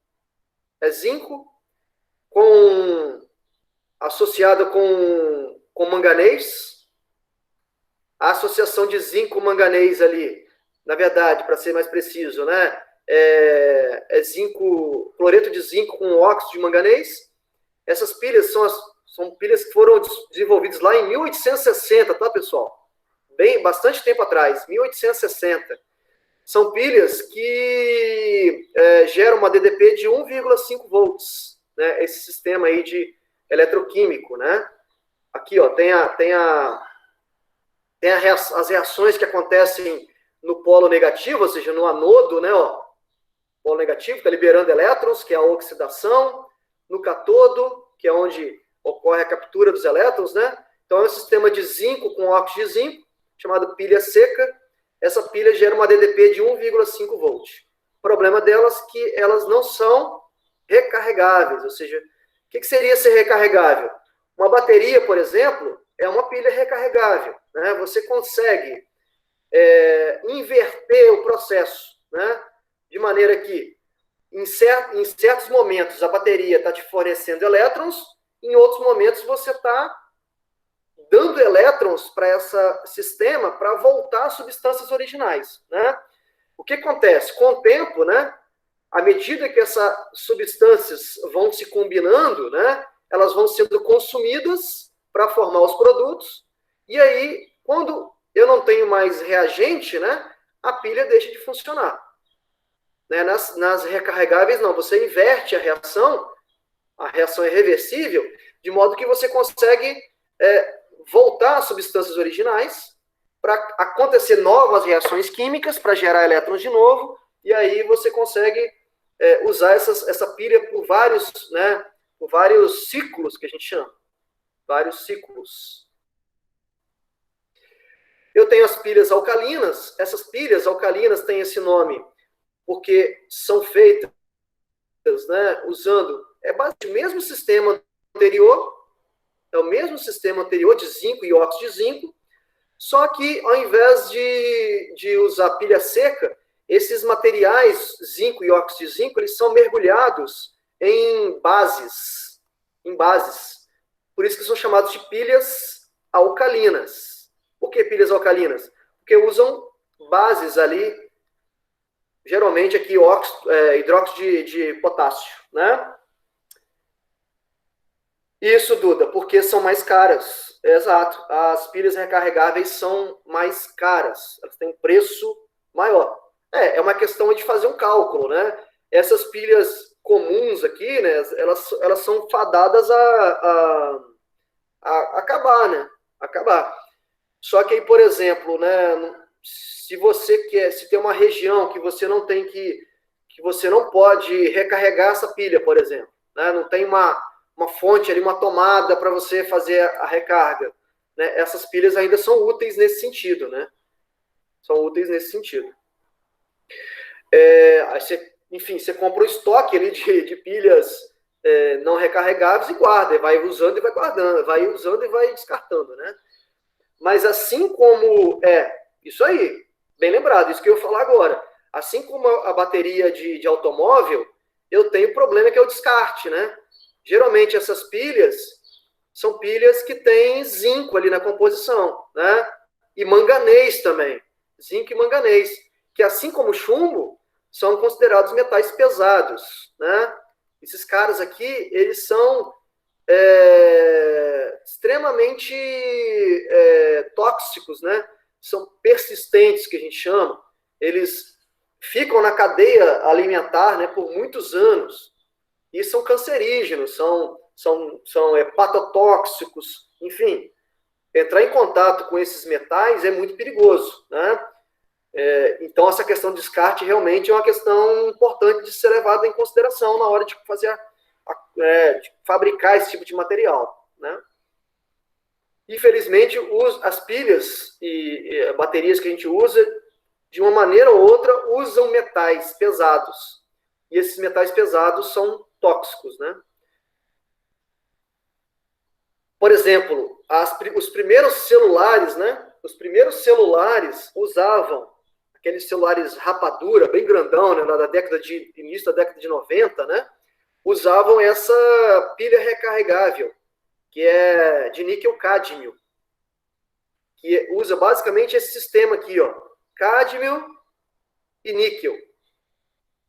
associado com manganês. A associação de zinco com manganês ali, na verdade, para ser mais preciso, né? Cloreto de zinco com óxido de manganês. Essas pilhas são pilhas que foram desenvolvidas lá em 1860, tá, pessoal? Bastante tempo atrás, 1860. São pilhas que geram uma DDP de 1,5 volts, né? Esse sistema aí de eletroquímico, né? Aqui, ó, as reações que acontecem no polo negativo, ou seja, no anodo, né? Ó, polo negativo está liberando elétrons, que é a oxidação. No catodo, que é onde ocorre a captura dos elétrons, né? Então, é um sistema de zinco com óxido de zinco, chamado pilha seca. Essa pilha gera uma DDP de 1,5 volt. O problema delas é que elas não são recarregáveis, ou seja, o que seria ser recarregável? Uma bateria, por exemplo, é uma pilha recarregável, né? Você consegue inverter o processo, né? De maneira que, em certos momentos, a bateria está te fornecendo elétrons, em outros momentos, você está dando elétrons para esse sistema para voltar às substâncias originais, né? O que acontece? Com o tempo, né? À medida que essas substâncias vão se combinando, né? Elas vão sendo consumidas para formar os produtos, e aí, quando eu não tenho mais reagente, né? A pilha deixa de funcionar. Né? Nas recarregáveis, não, você inverte a reação é reversível, de modo que você consegue voltar às substâncias originais para acontecer novas reações químicas, para gerar elétrons de novo, e aí você consegue usar essa pilha por vários ciclos, que a gente chama. Vários ciclos. Eu tenho as pilhas alcalinas. Essas pilhas alcalinas têm esse nome porque são feitas, né, usando basicamente o mesmo sistema anterior, é o mesmo sistema anterior de zinco e óxido de zinco, só que ao invés de usar pilha seca, esses materiais, zinco e óxido de zinco, eles são mergulhados em bases. Por isso que são chamados de pilhas alcalinas. Por que pilhas alcalinas? Porque usam bases ali, geralmente aqui hidróxido de potássio, né? Isso, Duda, porque são mais caras. Exato. As pilhas recarregáveis são mais caras. Elas têm um preço maior. É uma questão de fazer um cálculo, né? Essas pilhas comuns aqui, né? Elas são fadadas a acabar, né? Acabar. Só que aí, por exemplo, né? Se tem uma região que você não tem que você não pode recarregar essa pilha, por exemplo, né? Não tem uma fonte ali, uma tomada para você fazer a recarga, né? Essas pilhas ainda são úteis nesse sentido, né? São úteis nesse sentido. Aí você compra um estoque ali de pilhas não recarregáveis e guarda, e vai usando e vai guardando, vai usando e vai descartando, né? Mas assim como isso aí, bem lembrado, isso que eu vou falar agora. Assim como a bateria de automóvel, eu tenho problema que é o descarte, né? Geralmente essas pilhas são pilhas que têm zinco ali na composição, né? E manganês também, zinco e manganês, que assim como chumbo, são considerados metais pesados, né? Esses caras aqui, eles são extremamente tóxicos, né? São persistentes, que a gente chama. Eles ficam na cadeia alimentar, né, por muitos anos. E são cancerígenos, são hepatotóxicos, enfim. Entrar em contato com esses metais é muito perigoso, né? Então, essa questão de descarte realmente é uma questão importante de ser levada em consideração na hora de fazer de fabricar esse tipo de material, né? Infelizmente, as pilhas e baterias que a gente usa, de uma maneira ou outra, usam metais pesados. E esses metais pesados são tóxicos, né? Por exemplo, os primeiros celulares, né? Os primeiros celulares usavam aqueles celulares rapadura, bem grandão, né? Início da década de 90, né? Usavam essa pilha recarregável, que é de níquel-cádmio, que usa basicamente esse sistema aqui, ó, cádmio e níquel,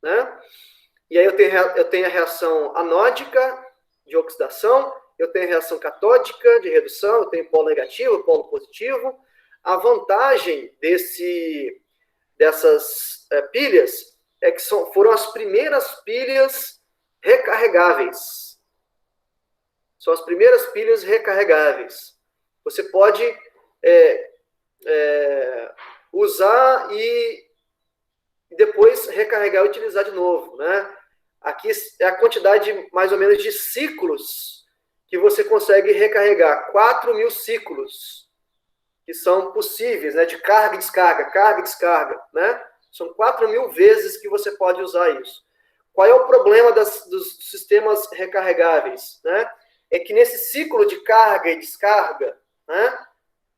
né? E aí eu tenho a reação anódica de oxidação, eu tenho a reação catódica de redução, eu tenho polo negativo, polo positivo. A vantagem dessas pilhas é que foram as primeiras pilhas recarregáveis. São as primeiras pilhas recarregáveis. Você pode usar e depois recarregar e utilizar de novo, né? Aqui é a quantidade, mais ou menos, de ciclos que você consegue recarregar. 4.000 ciclos que são possíveis, né? De carga e descarga, né? São 4.000 vezes que você pode usar isso. Qual é o problema dos sistemas recarregáveis, né? É que nesse ciclo de carga e descarga, né?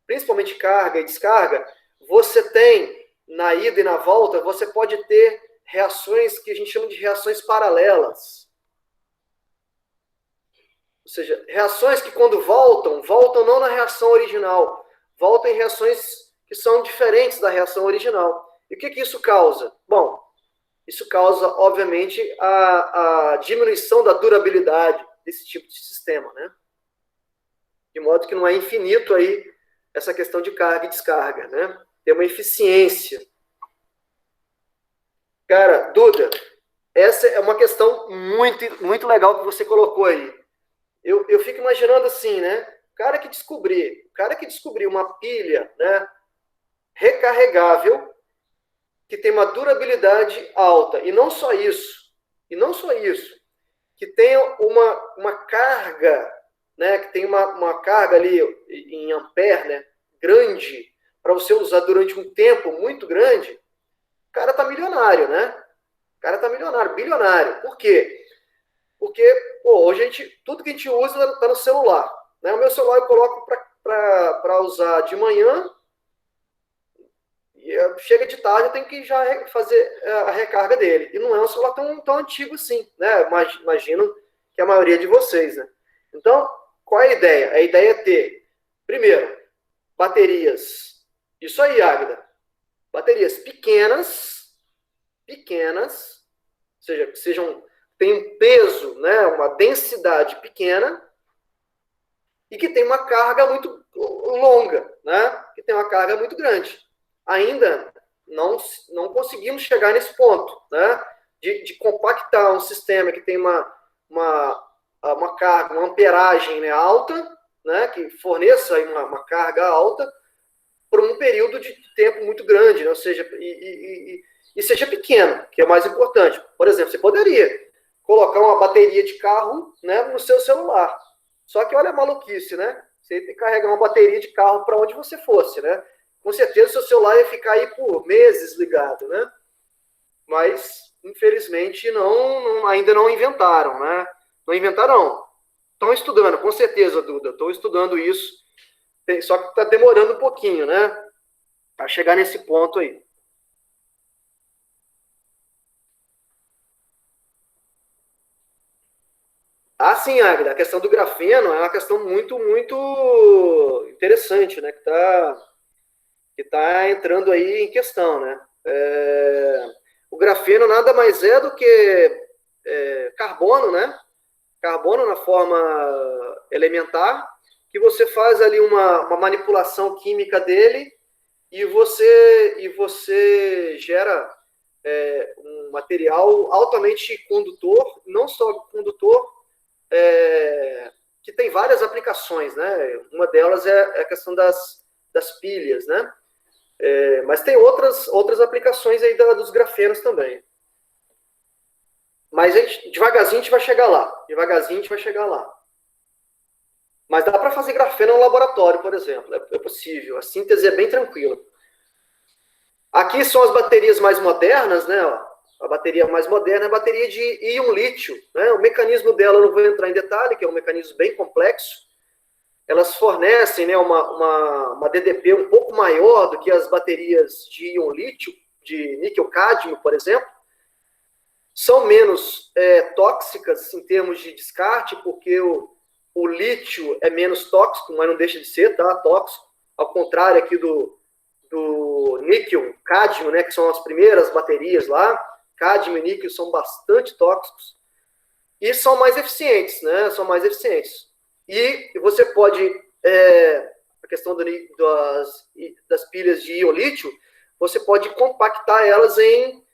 Principalmente carga e descarga, você tem, na ida e na volta, você pode ter reações que a gente chama de reações paralelas. Ou seja, reações que quando voltam não na reação original, voltam em reações que são diferentes da reação original. E o que isso causa? Bom, isso causa, obviamente, a diminuição da durabilidade desse tipo de sistema, né? De modo que não é infinito aí essa questão de carga e descarga, né? Tem uma eficiência. Cara, Duda, essa é uma questão muito, muito legal que você colocou aí. Eu fico imaginando assim, né? O cara que descobriu uma pilha, né, recarregável, que tem uma durabilidade alta, e não só isso, que tem uma carga, né, que tem uma carga ali em ampere, né, grande, para você usar durante um tempo muito grande, o cara tá milionário, né? O cara tá milionário, bilionário. Por quê? Porque, hoje tudo que a gente usa tá no celular, né? O meu celular eu coloco para usar de manhã, e chega de tarde eu tenho que já fazer a recarga dele. E não é um celular tão antigo assim, né? Imagino que a maioria de vocês, né? Então, qual é a ideia? A ideia é ter, primeiro, baterias. Isso aí, Águida. Baterias pequenas, ou seja, que tem um peso, né, uma densidade pequena, e que tem uma carga muito longa, né? Que tem uma carga muito grande. Ainda não conseguimos chegar nesse ponto, né? De compactar um sistema que tem uma carga, uma amperagem, né, alta, né? Que forneça uma carga alta por um período de tempo muito grande, né? Ou seja, e seja pequeno, que é o mais importante. Por exemplo, você poderia colocar uma bateria de carro, né, no seu celular. Só que olha a maluquice, né? Você tem que carregar uma bateria de carro para onde você fosse, né? Com certeza o seu celular ia ficar aí por meses ligado, né? Mas, infelizmente, ainda não inventaram, né? Não inventaram. Estão estudando, com certeza, Duda. Estão estudando isso. Só que está demorando um pouquinho, né? Para chegar nesse ponto aí. Ah, sim, Águida, a questão do grafeno é uma questão muito, muito interessante, né? Que tá entrando aí em questão, né? O grafeno nada mais é do que carbono, né? Carbono na forma elementar, que você faz ali uma manipulação química dele e você gera um material altamente condutor, não só condutor, que tem várias aplicações, né? Uma delas é a questão das pilhas, né? Mas tem outras aplicações aí dos grafenos também. Mas devagarzinho a gente vai chegar lá. Mas dá para fazer grafeno no laboratório, por exemplo. É possível. A síntese é bem tranquila. Aqui são as baterias mais modernas, né? A bateria mais moderna é a bateria de íon lítio, né? O mecanismo dela eu não vou entrar em detalhe, que é um mecanismo bem complexo. Elas fornecem, né, uma DDP um pouco maior do que as baterias de íon lítio, de níquel-cádmio, por exemplo. São menos tóxicas em termos de descarte, porque o lítio é menos tóxico, mas não deixa de ser, tá? Tóxico. Ao contrário aqui do níquel-cádmio, né, que são as primeiras baterias lá. Cádmio e níquel são bastante tóxicos. E são mais eficientes, né? E você pode, a questão das pilhas de íon lítio, você pode compactar elas em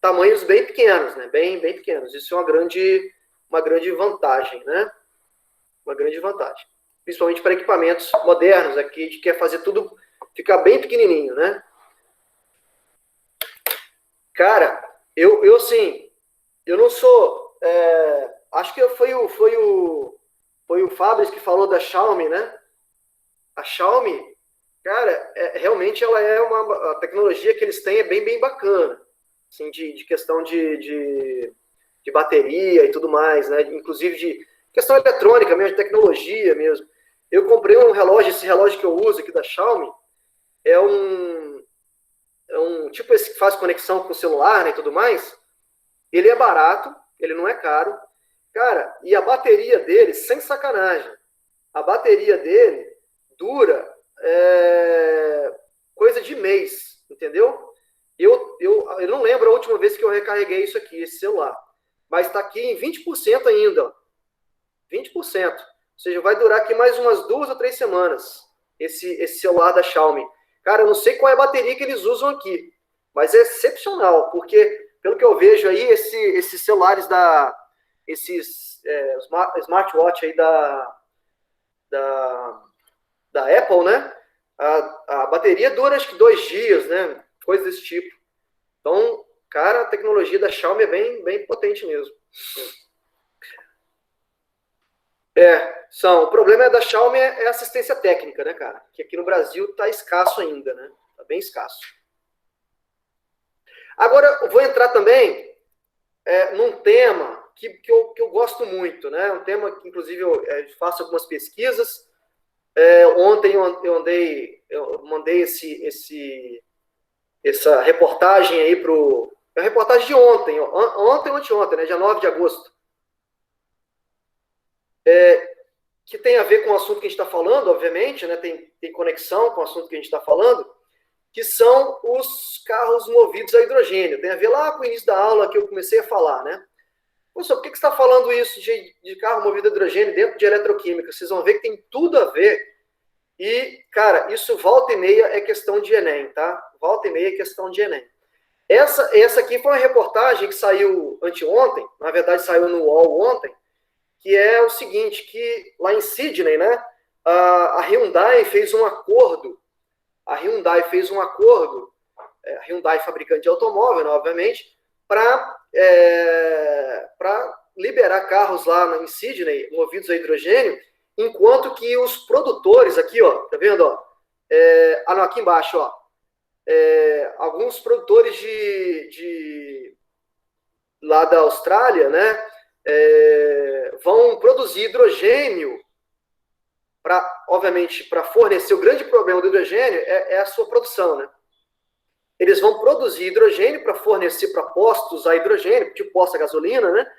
tamanhos bem pequenos, né? Bem pequenos. Isso é uma grande vantagem, né? Uma grande vantagem. Principalmente para equipamentos modernos, aqui a gente quer fazer tudo ficar bem pequenininho, né? Cara, eu assim, eu não sou... acho que foi o Fabrício que falou da Xiaomi, né? A Xiaomi, cara, realmente ela é a tecnologia que eles têm é bem bacana, assim, de questão de bateria e tudo mais, né? Inclusive de questão eletrônica mesmo, de tecnologia mesmo. Eu comprei um relógio, esse relógio que eu uso aqui da Xiaomi, é um tipo esse que faz conexão com o celular, né, e tudo mais. Ele é barato, ele não é caro. Cara, e a bateria dele, sem sacanagem, a bateria dele dura coisa de mês, entendeu? Eu não lembro a última vez que eu recarreguei isso aqui, esse celular. Mas está aqui em 20% ainda. Ó. 20%. Ou seja, vai durar aqui mais umas 2 ou 3 semanas, esse celular da Xiaomi. Cara, eu não sei qual é a bateria que eles usam aqui, mas é excepcional, porque, pelo que eu vejo aí, esses celulares esses smartwatch aí da Apple, né? A bateria dura acho que 2 dias, né? Coisa desse tipo. Então, cara, a tecnologia da Xiaomi é bem potente mesmo. O problema da Xiaomi é assistência técnica, né, cara? Que aqui no Brasil tá escasso ainda, né? Tá bem escasso. Agora, eu vou entrar também num tema que eu gosto muito, né? Um tema que, inclusive, eu faço algumas pesquisas. Ontem eu mandei essa reportagem aí a reportagem de ontem, ontem ou anteontem, né? Dia 9 de agosto. Que tem a ver com o assunto que a gente está falando, obviamente, né? Tem conexão com o assunto que a gente está falando, que são os carros movidos a hidrogênio. Tem a ver lá com o início da aula que eu comecei a falar, né? Professor, por que você está falando isso de carro movido a hidrogênio dentro de eletroquímica? Vocês vão ver que tem tudo a ver. E, cara, isso volta e meia é questão de Enem, tá? Volta e meia é questão de Enem. Essa aqui foi uma reportagem que saiu anteontem, na verdade saiu no UOL ontem, que é o seguinte, que lá em Sydney, né, a Hyundai fez um acordo, a Hyundai fabricante de automóvel, né, obviamente, para liberar carros lá em Sydney, movidos a hidrogênio, enquanto que os produtores, aqui, ó, tá vendo, ó, não, aqui embaixo, ó, alguns produtores lá da Austrália, né, vão produzir hidrogênio obviamente, para fornecer. O grande problema do hidrogênio é a sua produção, né? Eles vão produzir hidrogênio para fornecer para postos a hidrogênio, tipo posto a gasolina, né?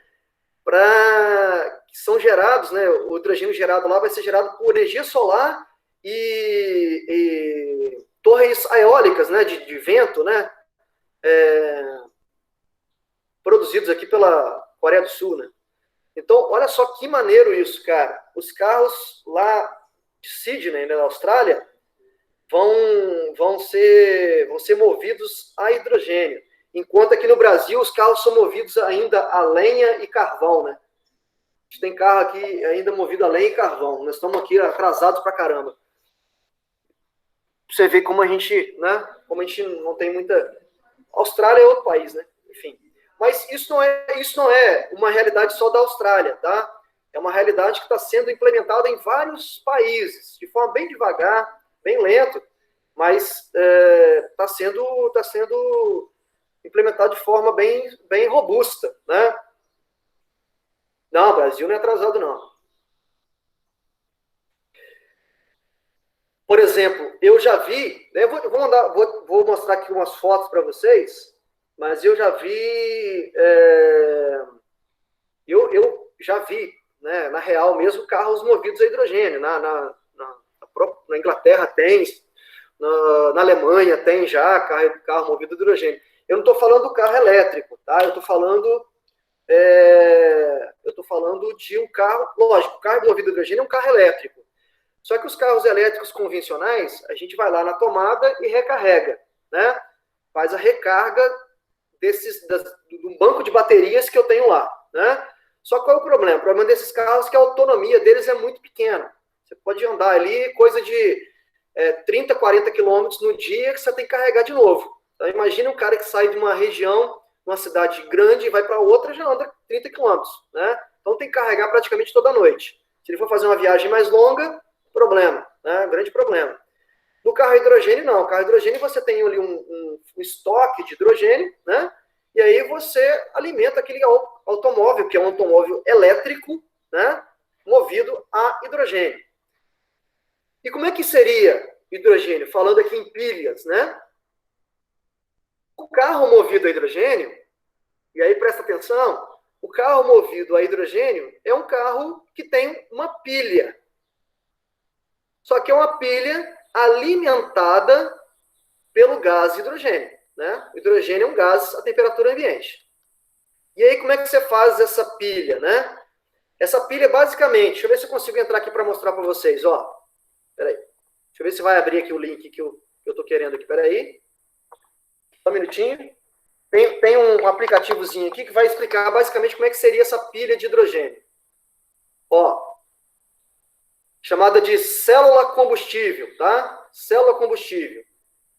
Que são gerados, né? O hidrogênio gerado lá vai ser gerado por energia solar e torres eólicas, né? De vento, né? Produzidos aqui pela Coreia do Sul, né? Então, olha só que maneiro isso, cara. Os carros lá de Sydney, né, na Austrália, vão ser movidos a hidrogênio. Enquanto aqui no Brasil, os carros são movidos ainda a lenha e carvão, né? A gente tem carro aqui ainda movido a lenha e carvão. Nós estamos aqui atrasados pra caramba. Você vê como a gente, né? Como a gente não tem muita... A Austrália é outro país, né? Enfim. Mas isso não é uma realidade só da Austrália, tá? É uma realidade que está sendo implementada em vários países, de forma bem devagar, bem lento, mas está sendo implementado de forma bem robusta, né? Não, o Brasil não é atrasado, não. Por exemplo, eu já vi, né, vou mostrar aqui umas fotos para vocês, mas eu já vi, eu já vi, né, na real mesmo, carros movidos a hidrogênio. Na Inglaterra tem, na Alemanha tem já carro movido a hidrogênio. Eu não estou falando do carro elétrico, tá? Eu estou falando de um carro, lógico, o carro movido a hidrogênio é um carro elétrico, Só que os carros elétricos convencionais, a gente vai lá na tomada e recarrega, né? Faz a recarga do banco de baterias que eu tenho lá, né? Só que qual é o problema? O problema desses carros é que a autonomia deles é muito pequena. Você pode andar ali coisa de 30, 40 quilômetros no dia que você tem que carregar de novo. Então, imagina um cara que sai de uma região, uma cidade grande, e vai para outra, já anda 30 quilômetros, né? Então tem que carregar praticamente toda noite. Se ele for fazer uma viagem mais longa, problema, né? Grande problema. No carro a hidrogênio, não. No carro a hidrogênio você tem ali um estoque de hidrogênio, né? E aí você alimenta aquele automóvel, que é um automóvel elétrico, né? Movido a hidrogênio. E como é que seria hidrogênio? Falando aqui em pilhas, né? O carro movido a hidrogênio, e aí presta atenção, o carro movido a hidrogênio é um carro que tem uma pilha. Só que é uma pilha alimentada pelo gás hidrogênio, né? O hidrogênio é um gás a temperatura ambiente. E aí como é que você faz essa pilha, né? Essa pilha basicamente, deixa eu ver se eu consigo entrar aqui para mostrar para vocês, ó. Peraí. Deixa eu ver se vai abrir aqui o link que eu estou querendo aqui. Peraí. Só um minutinho. Tem um aplicativozinho aqui que vai explicar basicamente como é que seria essa pilha de hidrogênio. Ó. Chamada de célula combustível, tá? Célula combustível.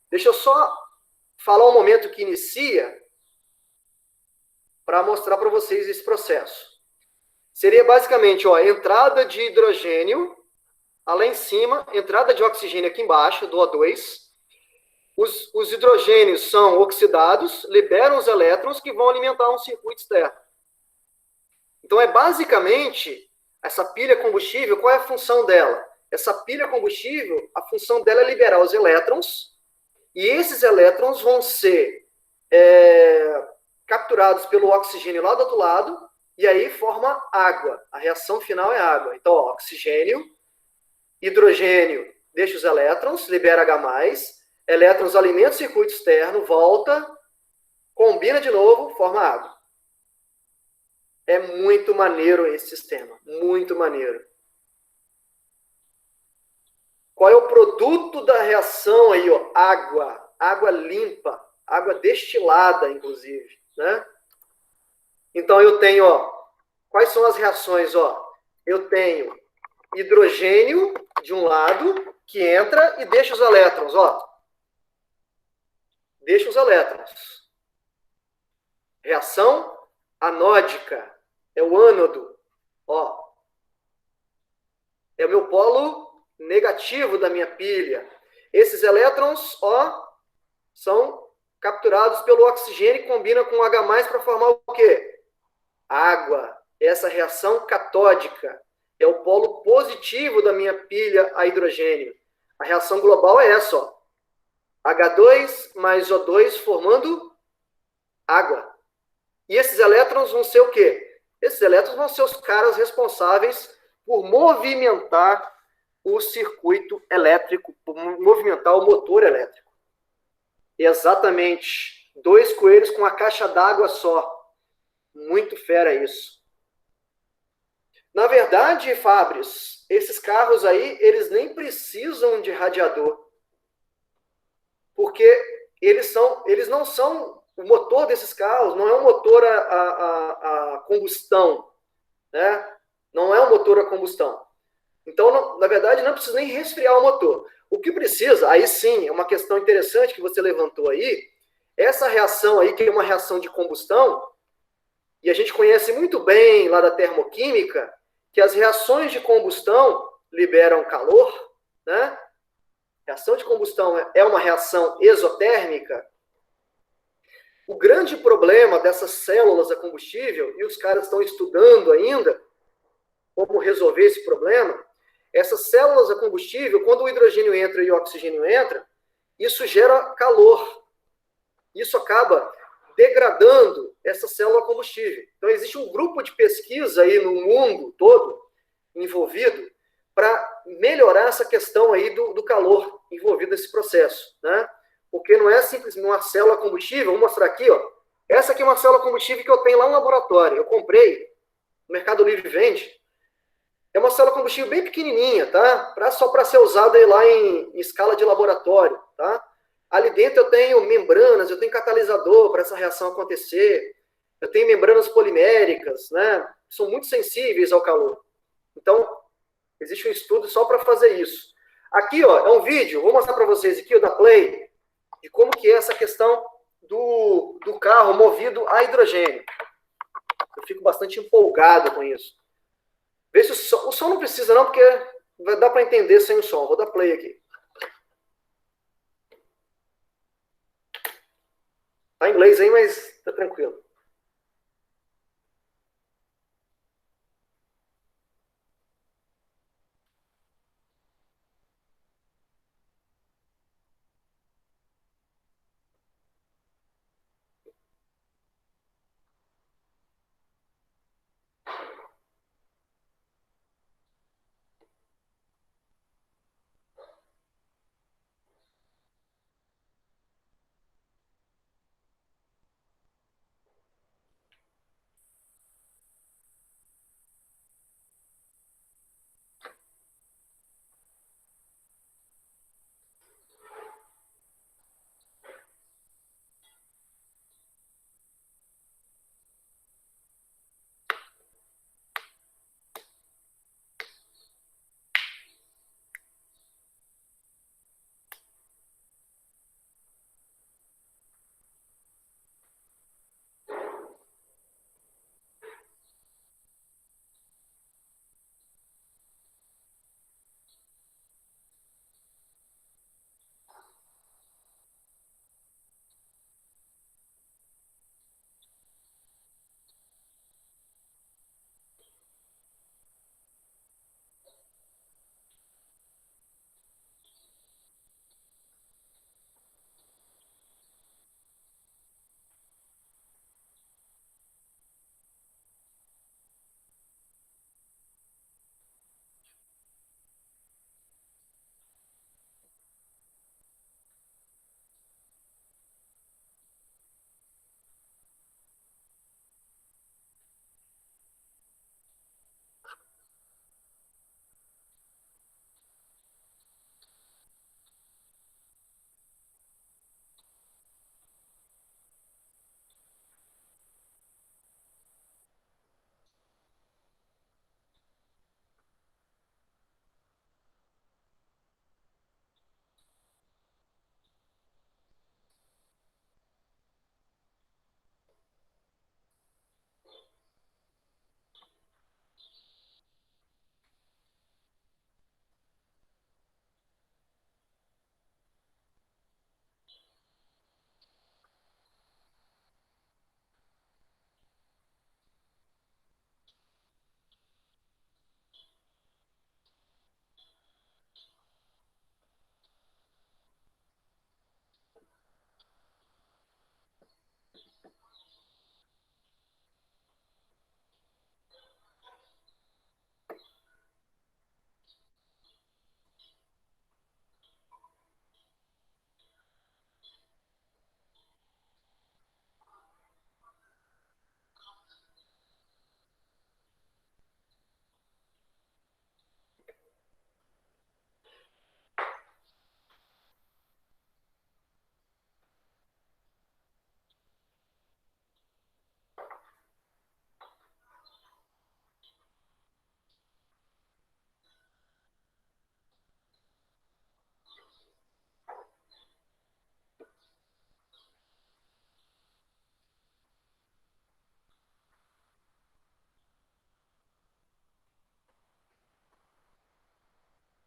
Deixa eu só falar o momento que inicia para mostrar para vocês esse processo. Seria basicamente, ó, entrada de hidrogênio lá em cima, entrada de oxigênio aqui embaixo, do O2. Os hidrogênios são oxidados, liberam os elétrons que vão alimentar um circuito externo. Então, é basicamente, essa pilha combustível, qual é a função dela? Essa pilha combustível, a função dela é liberar os elétrons, e esses elétrons vão ser capturados pelo oxigênio lá do outro lado, e aí forma água. A reação final é água. Então, ó, oxigênio, hidrogênio deixa os elétrons, libera H+, elétrons alimenta o circuito externo, volta, combina de novo, forma água. É muito maneiro esse sistema, muito maneiro. Qual é o produto da reação aí, ó? Água, água limpa, água destilada, inclusive, né? Então eu tenho, ó, quais são as reações, ó? Eu tenho hidrogênio de um lado, que entra e deixa os elétrons, ó. Deixa os elétrons. Reação anódica. É o ânodo, ó. É o meu polo negativo da minha pilha. Esses elétrons, ó, são capturados pelo oxigênio e combinam com H+ para formar o quê? Água. Essa reação catódica. É o polo positivo da minha pilha a hidrogênio. A reação global é essa, ó. H2 mais O2 formando água. E esses elétrons vão ser o quê? Esses elétrons vão ser os caras responsáveis por movimentar o circuito elétrico, por movimentar o motor elétrico. Exatamente. 2 coelhos com uma caixa d'água só. Muito fera isso. Na verdade, Fabris, esses carros aí, eles nem precisam de radiador. Porque eles não são, o motor desses carros não é um motor a combustão, né? Não é um motor a combustão. Então, não, na verdade, não precisa nem resfriar o motor. O que precisa, aí sim, é uma questão interessante que você levantou aí, essa reação aí, que é uma reação de combustão, e a gente conhece muito bem lá da termoquímica, que as reações de combustão liberam calor, né? Reação de combustão é uma reação exotérmica. O grande problema dessas células a combustível, e os caras estão estudando ainda como resolver esse problema, essas células a combustível, quando o hidrogênio entra e o oxigênio entra, isso gera calor. Isso acaba degradando essa célula combustível. Então, existe um grupo de pesquisa aí no mundo todo envolvido para melhorar essa questão aí do calor envolvido nesse processo, né? Porque não é simplesmente uma célula combustível. Vou mostrar aqui, ó. Essa aqui é uma célula combustível que eu tenho lá no laboratório. Eu comprei, o Mercado Livre vende. É uma célula combustível bem pequenininha, tá? Só para ser usada aí lá em escala de laboratório, tá? Ali dentro eu tenho membranas, eu tenho catalisador para essa reação acontecer, eu tenho membranas poliméricas, né? Que são muito sensíveis ao calor. Então, existe um estudo só para fazer isso. Aqui, ó, é um vídeo, vou mostrar para vocês aqui, o da Play, de como que é essa questão do carro movido a hidrogênio. Eu fico bastante empolgado com isso. Vê se o som não precisa não, porque vai dar para entender sem o som. Vou dar play aqui. Tá em inglês aí, mas tá tranquilo.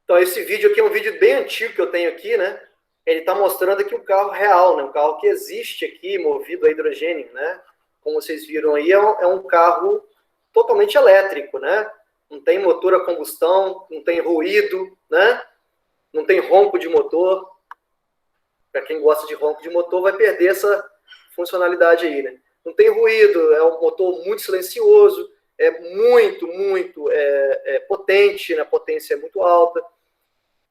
Então, esse vídeo aqui é um vídeo bem antigo que eu tenho aqui, né? Ele está mostrando aqui um carro real, né? Um carro que existe aqui, movido a hidrogênio, né? Como vocês viram aí, é um carro totalmente elétrico, né? Não tem motor a combustão, não tem ruído, né? Não tem ronco de motor. Para quem gosta de ronco de motor, vai perder essa funcionalidade aí, né? Não tem ruído, é um motor muito silencioso, é muito potente, né? A potência é muito alta.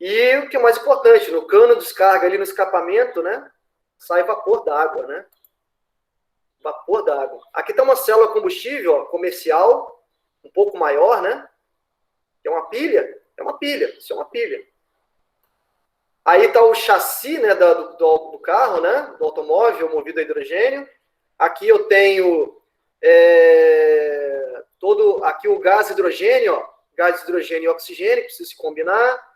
E o que é mais importante, no cano de descarga ali no escapamento, né? Sai vapor d'água, né? Vapor d'água. Aqui está uma célula combustível, ó, comercial, um pouco maior, né? Que pilha, é uma pilha, isso é uma pilha. Aí está o chassi, né, do carro, né, do automóvel movido a hidrogênio. Aqui eu tenho aqui o gás hidrogênio, ó, gás hidrogênio e oxigênio, que precisa se combinar.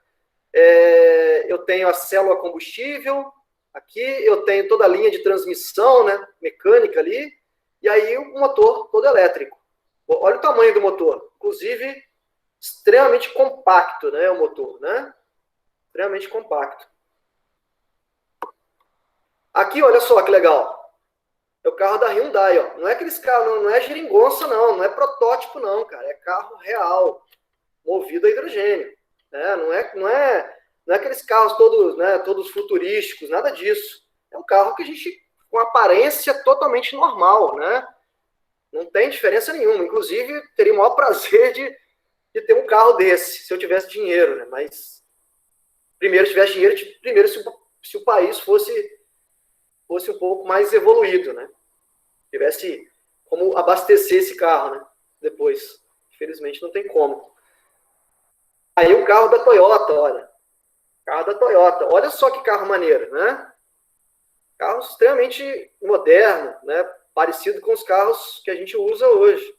Eu tenho a célula combustível, aqui eu tenho toda a linha de transmissão, né, mecânica ali, e aí o motor todo elétrico. Olha o tamanho do motor, inclusive extremamente compacto, né, o motor, né? Extremamente compacto. Aqui, olha só que legal. É o carro da Hyundai, ó. Não é aqueles carros, não é geringonça, não é protótipo, não, cara. É carro real, movido a hidrogênio. Não é aqueles carros todos, né, todos futurísticos, nada disso. É um carro que a gente, com aparência totalmente normal, né? Não tem diferença nenhuma. Inclusive, teria o maior prazer de ter um carro desse, se eu tivesse dinheiro, né? Mas, primeiro, se tivesse dinheiro, primeiro, se o país fosse um pouco mais evoluído, né? Tivesse como abastecer esse carro, né? Depois. Infelizmente, não tem como. Aí o carro da Toyota, olha. Carro da Toyota. Olha só que carro maneiro, né? Carro extremamente moderno, né? Parecido com os carros que a gente usa hoje.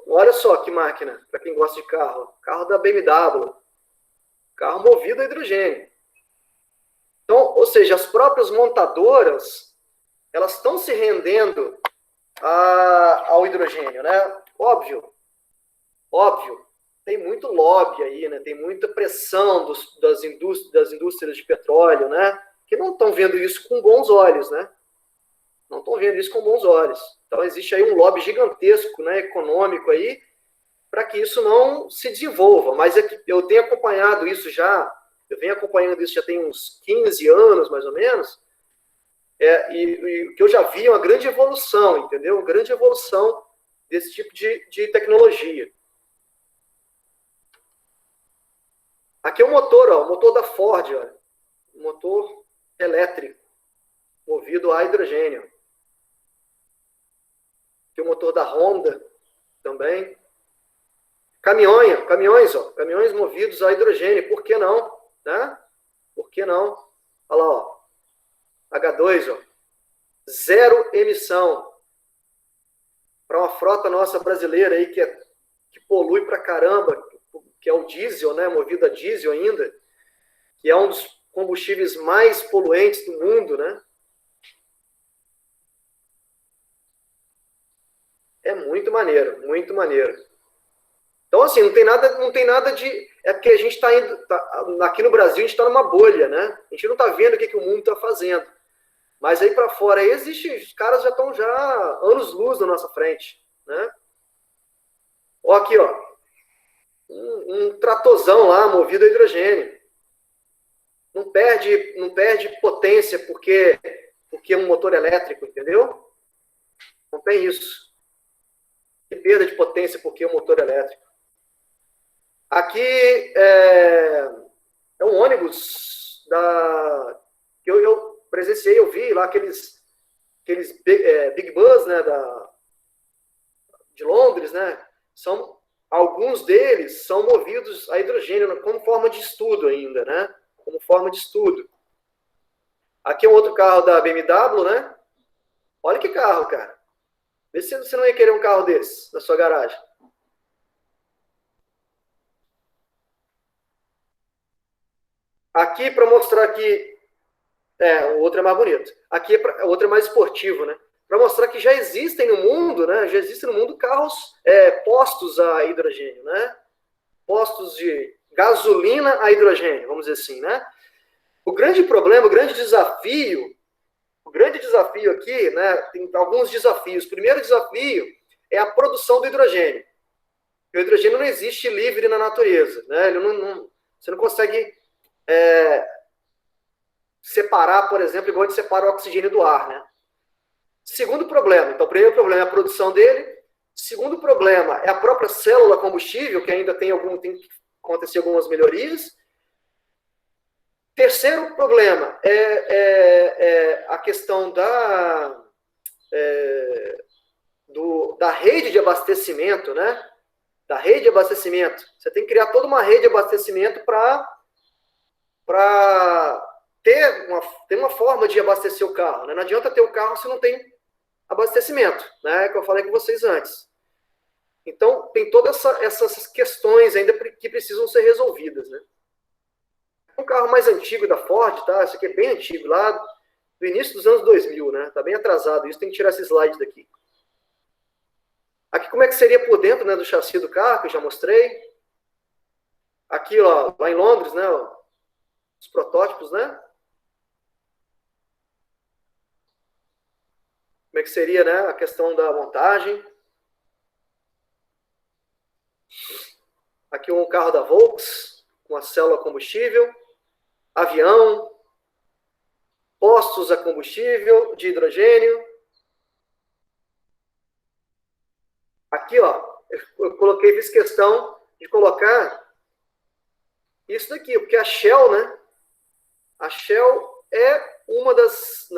Olha só que máquina, para quem gosta de carro. Carro da BMW. Carro movido a hidrogênio. Então, ou seja, as próprias montadoras, elas estão se rendendo ao hidrogênio, né? Óbvio. Tem muito lobby aí, né? Tem muita pressão das indústrias de petróleo, né? Que não estão vendo isso com bons olhos, né? Não estão vendo isso com bons olhos. Então, existe aí um lobby gigantesco, né, econômico aí, para que isso não se desenvolva. Mas eu tenho acompanhado isso já, tem uns 15 anos, mais ou menos, e que eu já vi uma grande evolução, entendeu? Uma grande evolução desse tipo de tecnologia. Aqui é o motor, ó, o motor da Ford, ó, motor elétrico, movido a hidrogênio. Aqui o motor da Honda também. Caminhões movidos a hidrogênio, por que não? Né? Por que não? Olha lá, ó. H2, ó. Zero emissão. Para uma frota nossa brasileira aí que polui pra caramba, que é o diesel, né? Movido a diesel ainda, que é um dos combustíveis mais poluentes do mundo, né? É muito maneiro, muito maneiro. Então, assim, não tem nada de... É porque a gente está indo... aqui no Brasil, a gente está numa bolha, né? A gente não está vendo o que o mundo está fazendo. Mas aí para fora, aí os caras já estão anos-luz na nossa frente, né? Ó, aqui, ó. Um tratorzão lá, movido a hidrogênio. Não perde potência porque é um motor elétrico, entendeu? Não tem isso. Tem perda de potência porque é um motor elétrico. Aqui é um ônibus que eu presenciei, eu vi lá aqueles Big Bus, né, de Londres, né? Alguns deles são movidos a hidrogênio como forma de estudo ainda, né? Como forma de estudo. Aqui é um outro carro da BMW, né? Olha que carro, cara. Vê se você não ia querer um carro desse na sua garagem. Aqui, para mostrar que... o outro é mais bonito. Aqui, o outro é mais esportivo, né? Para mostrar que já existem no mundo, né? Já existem no mundo carros postos a hidrogênio, né? Postos de gasolina a hidrogênio, vamos dizer assim, né? O grande problema, o grande desafio aqui, né? Tem alguns desafios. O primeiro desafio é a produção do hidrogênio. O hidrogênio não existe livre na natureza, né? Você não consegue separar, por exemplo, igual a gente separa o oxigênio do ar, né? Segundo problema, então, o primeiro problema é a produção dele. Segundo problema é a própria célula combustível, que ainda tem que acontecer algumas melhorias. Terceiro problema é a questão da rede de abastecimento, né? da rede de abastecimento. Você tem que criar toda uma rede de abastecimento para ter uma forma de abastecer o carro. Né? Não adianta ter o carro se não tem abastecimento, né? Que eu falei com vocês antes. Então, tem todas essas questões ainda que precisam ser resolvidas. Né? Um carro mais antigo da Ford, tá? Esse aqui é bem antigo, lá do início dos anos 2000, né? Tá bem atrasado, isso tem que tirar esse slide daqui. Aqui como é que seria por dentro, né, do chassi do carro, que eu já mostrei. Aqui, ó, lá em Londres, né, ó, os protótipos, né? Como é que seria, né, a questão da montagem. Aqui um carro da Volks, com a célula a combustível. Avião. Postos a combustível de hidrogênio. Aqui, ó, eu fiz questão de colocar isso daqui, porque a Shell, né? A Shell é uma dos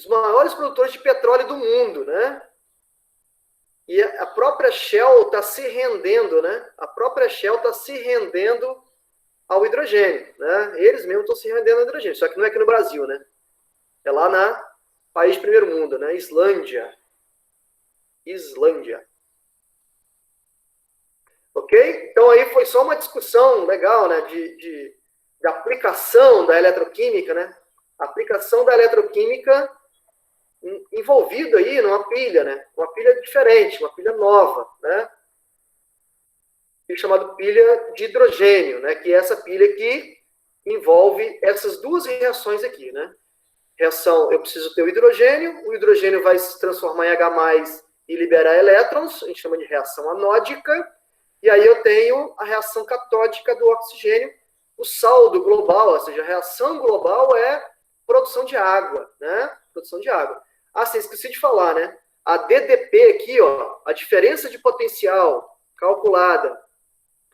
maiores produtores de petróleo do mundo, né? E a própria Shell está se rendendo, né? A própria Shell está se rendendo ao hidrogênio, né? Eles mesmos estão se rendendo ao hidrogênio, só que não é aqui no Brasil, né? É lá na país de primeiro mundo, né? Islândia. Ok? Então aí foi só uma discussão legal, né? De aplicação da eletroquímica, né? Aplicação da eletroquímica envolvida aí numa pilha, né? Uma pilha diferente, uma pilha nova, né? Chamado pilha de hidrogênio, né? Que é essa pilha que envolve essas duas reações aqui, né? Reação, eu preciso ter o hidrogênio vai se transformar em H+, e liberar elétrons, a gente chama de reação anódica, e aí eu tenho a reação catódica do oxigênio, o saldo global, ou seja, a reação global é produção de água, né? Produção de água. Ah, sim, esqueci de falar, né? A DDP aqui, ó, a diferença de potencial calculada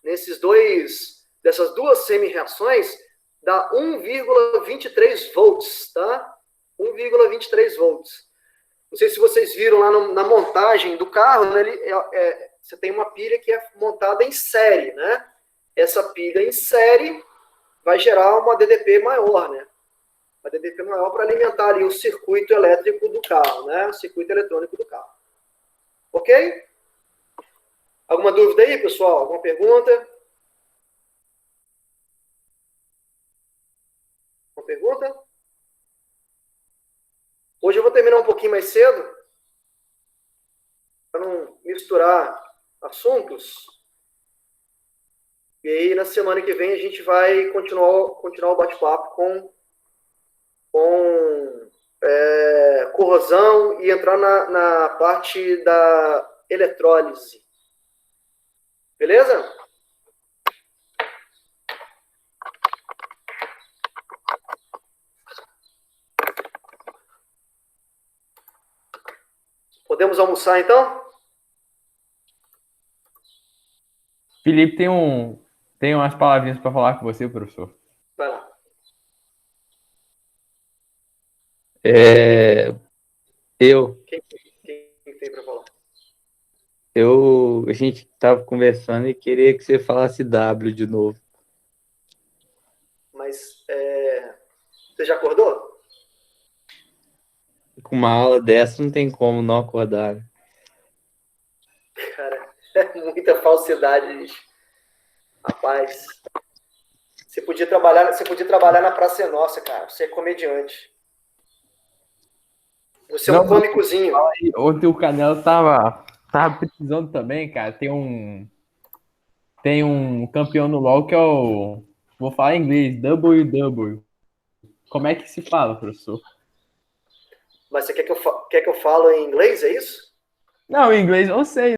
dessas duas semi-reações, dá 1,23 volts, tá? 1,23 volts. Não sei se vocês viram lá na montagem do carro, né? Você tem uma pilha que é montada em série, né? Essa pilha em série vai gerar uma DDP maior, né? Uma DDP maior para alimentar ali o circuito elétrico do carro, né? O circuito eletrônico do carro. Ok? Alguma dúvida aí, pessoal? Alguma pergunta? Uma pergunta? Hoje eu vou terminar um pouquinho mais cedo, para não misturar assuntos. E aí, na semana que vem, a gente vai continuar o bate-papo com corrosão e entrar na parte da eletrólise. Beleza? Podemos almoçar, então? Felipe tem umas palavrinhas para falar com você, professor. Vai lá. Quem tem para falar? A gente estava conversando e queria que você falasse W de novo. Mas você já acordou? Com uma aula dessa não tem como não acordar. Né? Cara, é muita falsidade, gente. Rapaz, você podia trabalhar na Praça Nossa, cara. Você é comediante. Você é um cômicozinho. Ontem o Canelo tava precisando também, cara. Tem um campeão no LoL que é o... Vou falar em inglês. WW. Como é que se fala, professor? Mas você quer que eu fale em inglês, é isso? Não, em inglês eu sei.